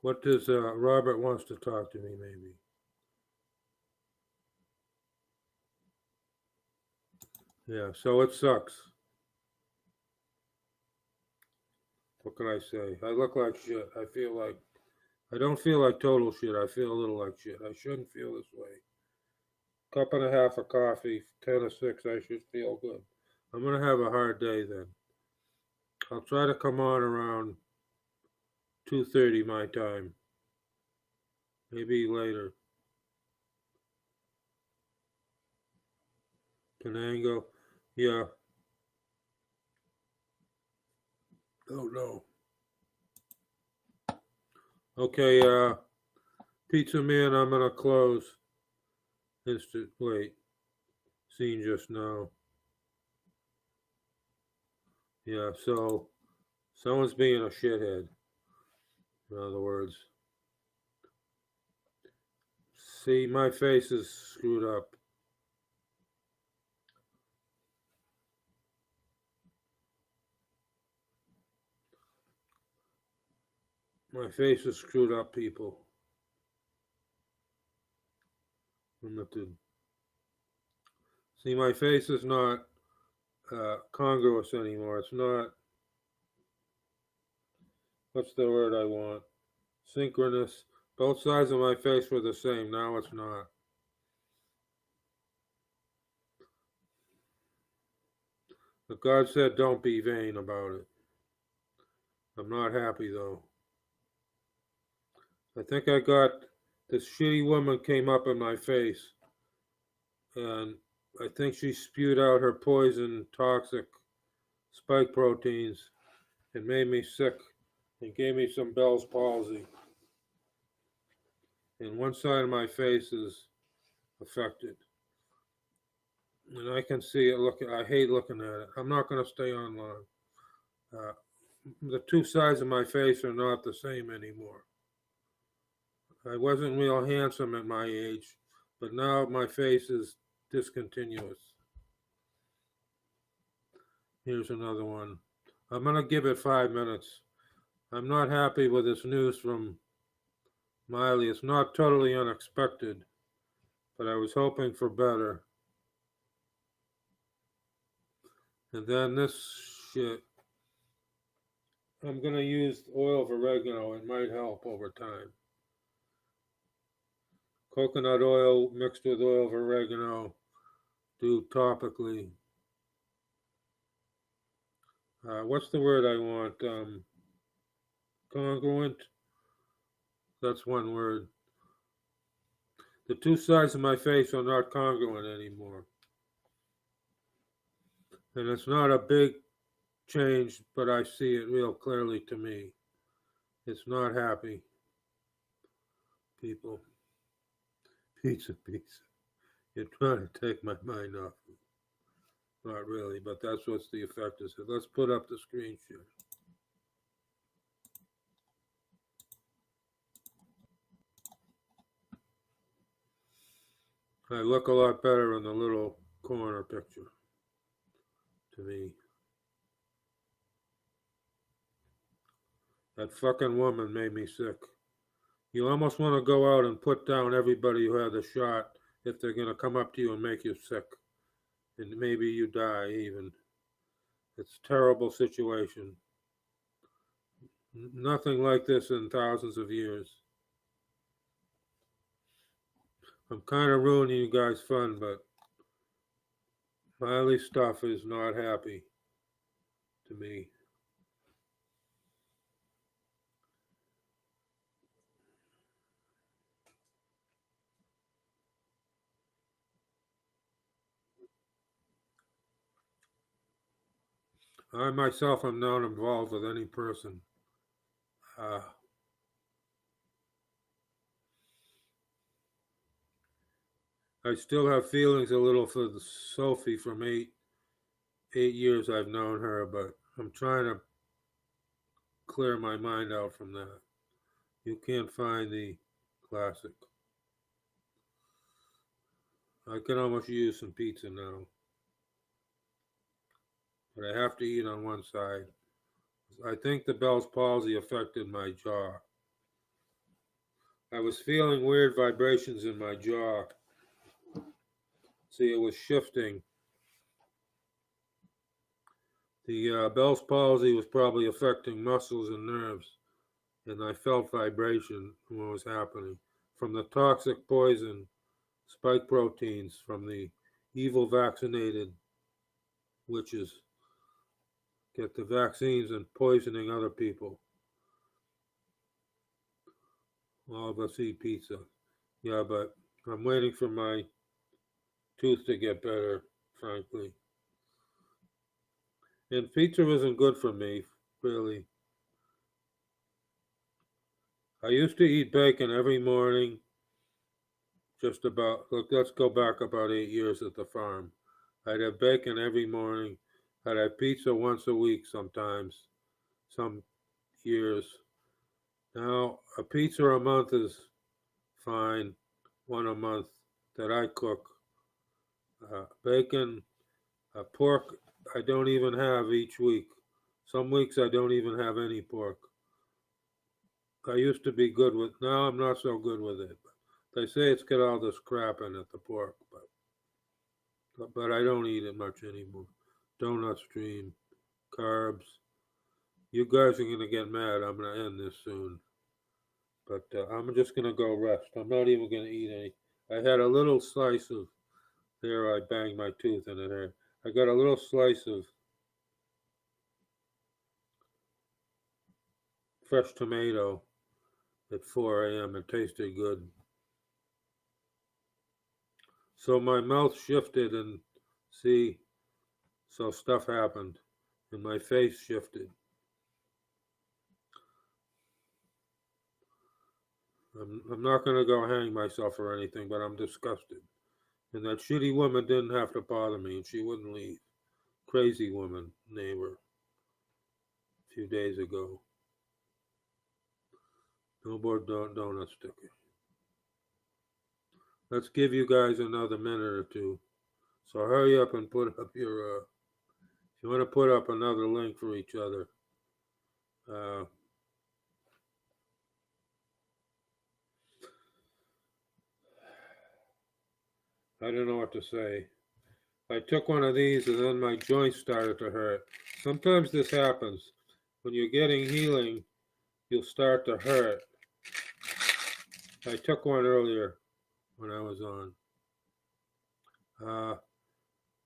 What does Robert wants to talk to me, maybe? Yeah, so it sucks. What can I say? I look like shit. I don't feel like total shit. I feel a little like shit. I shouldn't feel this way. Cup and a half of coffee, 10 to 6, I should feel good. I'm going to have a hard day then. I'll try to come on around 2:30 my time. Maybe later. Penango. Yeah. Oh no. Okay, Pizza Man, I'm gonna close. Wait. Seen just now. Yeah, so someone's being a shithead. In other words. See, my face is screwed up. My face is screwed up, people. See, my face is not congruous anymore. It's not, what's the word I want? Synchronous. Both sides of my face were the same. Now it's not. But God said, don't be vain about it. I'm not happy though. I think I got this shitty woman came up in my face, and I think she spewed out her poison, toxic spike proteins and made me sick and gave me some Bell's palsy. And one side of my face is affected. And I can see it. I hate looking at it. I'm not going to stay on long. The two sides of my face are not the same anymore. I wasn't real handsome at my age, but now my face is discontinuous. Here's another one. I'm going to give it 5 minutes. I'm not happy with this news from Miley. It's not totally unexpected, but I was hoping for better. And then this shit. I'm going to use oil of oregano. It might help over time. Coconut oil mixed with oil of oregano. Do topically. What's the word I want? Congruent. That's one word. The two sides of my face are not congruent anymore. And it's not a big change, but I see it real clearly to me. It's not happy. People. Pizza. You're trying to take my mind off. Not really, but that's what's the effect is. Let's put up the screen share. I look a lot better in the little corner picture, to me. That fucking woman made me sick. You almost want to go out and put down everybody who had the shot if they're going to come up to you and make you sick. And maybe you die even. It's a terrible situation. Nothing like this in thousands of years. I'm kind of ruining you guys' fun, but Miley's stuff is not happy to me. I myself am not involved with any person. I still have feelings a little for the Sophie from 8 years I've known her, but I'm trying to clear my mind out from that. You can't find the classic. I can almost use some pizza now, but I have to eat on one side. I think the Bell's palsy affected my jaw. I was feeling weird vibrations in my jaw. See, it was shifting. The Bell's palsy was probably affecting muscles and nerves, and I felt vibration from what was happening from the toxic poison spike proteins from the evil vaccinated witches get the vaccines and poisoning other people. All of us eat pizza. Yeah, but I'm waiting for my tooth to get better, frankly. And pizza isn't good for me, really. I used to eat bacon every morning, just about, look, let's go back about 8 years at the farm. I'd have bacon every morning. I'd have pizza once a week sometimes, some years. Now, a pizza a month is fine one a month that I cook. Bacon, pork, I don't even have each week. Some weeks I don't even have any pork. I used to be good with, now I'm not so good with it. They say it's got all this crap in it, the pork, but I don't eat it much anymore. Donut stream, carbs. You guys are gonna get mad. I'm gonna end this soon, but I'm just gonna go rest. I'm not even gonna eat any. I had a little slice of, there I banged my tooth in it here. I got a little slice of fresh tomato at 4 a.m. It tasted good. So my mouth shifted and see, so stuff happened and my face shifted. I'm not going to go hang myself or anything, but I'm disgusted. And that shitty woman didn't have to bother me, and she wouldn't leave. Crazy woman, neighbor, a few days ago. No more donut sticker. Let's give you guys another minute or two. So hurry up and put up your, if you want to put up another link for each other. I don't know what to say. I took one of these and then my joints started to hurt. Sometimes this happens. When you're getting healing, you'll start to hurt. I took one earlier when I was on.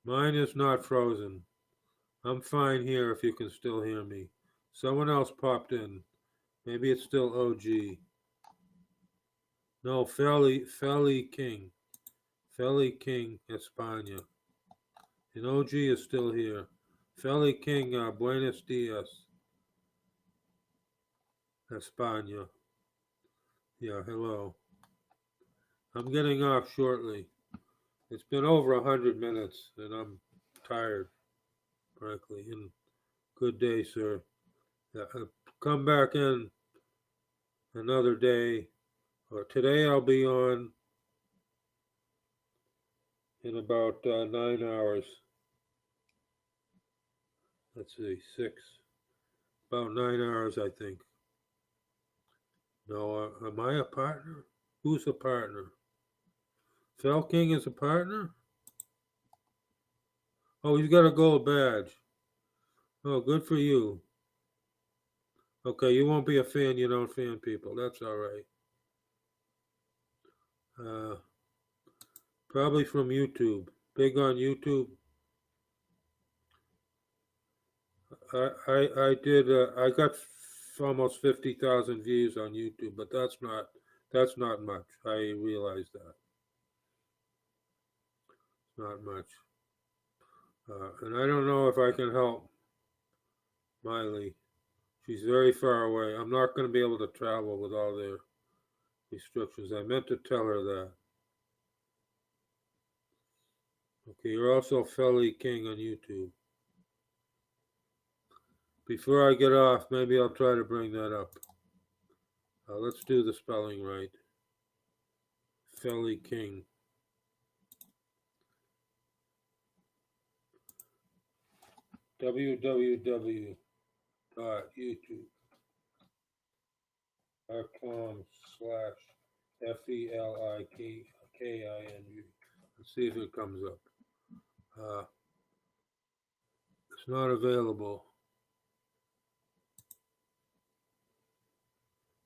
Mine is not frozen. I'm fine here if you can still hear me. Someone else popped in. Maybe it's still OG. No, Feli King. Feli King, España. And OG is still here. Feli King, Buenos Dias. España. Yeah, hello. I'm getting off shortly. It's been over 100 minutes and I'm tired, frankly. And good day, sir. Come back in another day. Or today I'll be on in about 9 hours. Let's see, 6. About 9 hours, I think. No, am I a partner? Who's a partner? Fel King is a partner? Oh, he's got a gold badge. Oh, good for you. Okay, you won't be a fan, you don't fan people. That's all right. Probably from YouTube. Big on YouTube. I did. I got almost 50,000 views on YouTube, but that's not much. I realize that. Not much. And I don't know if I can help Miley. She's very far away. I'm not going to be able to travel with all their restrictions. I meant to tell her that. Okay, you're also Feli King on YouTube. Before I get off, maybe I'll try to bring that up. Let's do the spelling right. Feli King. www.youtube.com/FELIKING. Let's see if it comes up. It's not available.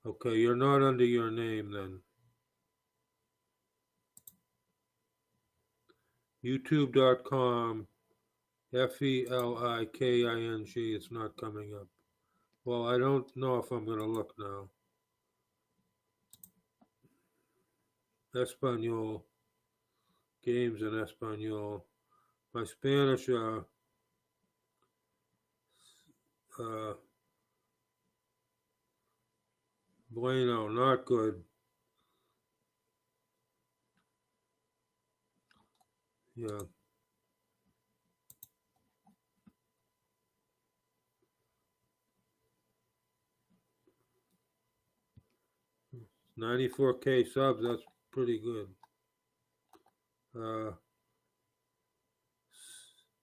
Okay, you're not under your name then. YouTube.com FELIKING. It's not coming up. Well, I don't know if I'm going to look now. Espanol. Games in Espanol. My Spanish, bueno, not good. Yeah. 94K subs, that's pretty good. Uh,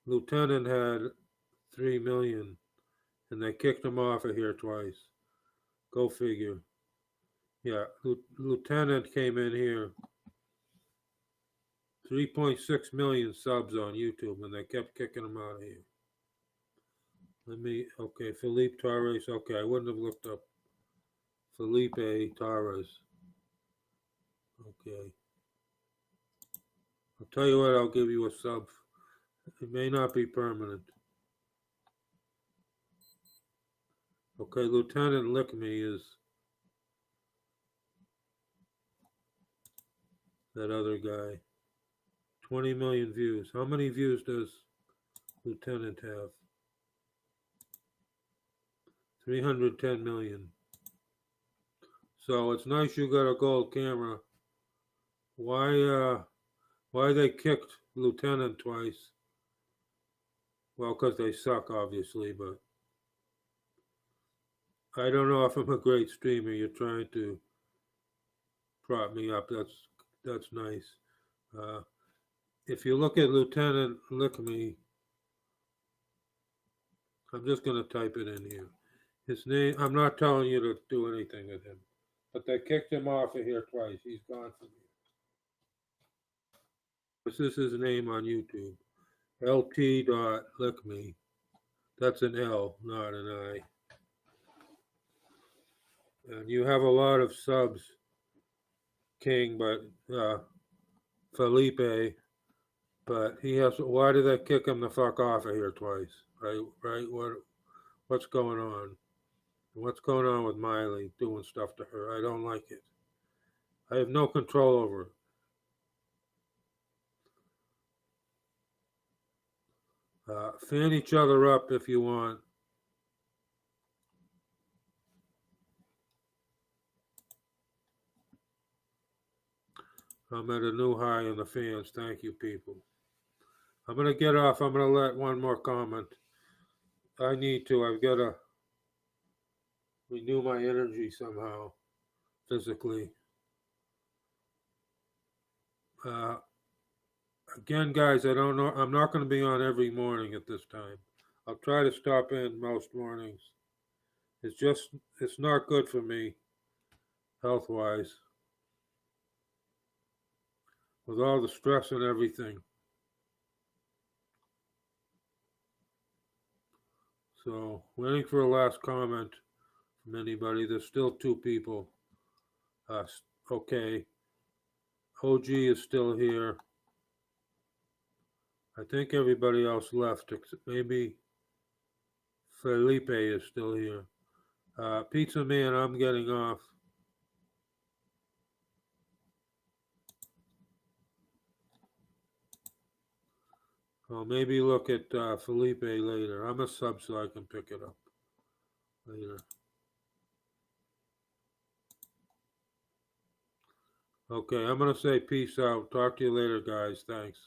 Lieutenant had 3 million, and they kicked him off of here twice. Go figure. Yeah, Lieutenant came in here. 3.6 million subs on YouTube, and they kept kicking him out of here. Okay, Felipe Torres. Okay, I wouldn't have looked up Felipe Torres. Okay. I'll tell you what, I'll give you a sub. It may not be permanent. Okay, Lieutenant Lick Me is that other guy. 20 million views. How many views does Lieutenant have? 310 million. So it's nice you got a gold camera. Why they kicked Lieutenant twice? Well, because they suck, obviously, but I don't know if I'm a great streamer. You're trying to prop me up. That's nice. If you look at Lieutenant Lick Me, I'm just going to type it in here. His name, I'm not telling you to do anything with him, but they kicked him off of here twice. He's gone from here. This is his name on YouTube. LT.lickme. That's an L, not an I. And you have a lot of subs, King, but Felipe, but he has. Why did they kick him the fuck off of here twice? Right. What's going on? What's going on with Miley doing stuff to her? I don't like it. I have no control over it. Fan each other up if you want. I'm at a new high in the fans. Thank you, people. I'm going to get off. I'm going to let one more comment. I need to. I've got to renew my energy somehow, physically. Again, guys, I don't know. I'm not going to be on every morning at this time. I'll try to stop in most mornings. It's not good for me, health-wise, with all the stress and everything. So, waiting for a last comment from anybody. There's still 2 people. Okay. OG is still here. I think everybody else left, except maybe Felipe is still here. Pizza Man, I'm getting off. I'll maybe look at Felipe later. I'm a sub, so I can pick it up later. Okay, I'm going to say peace out. Talk to you later, guys. Thanks.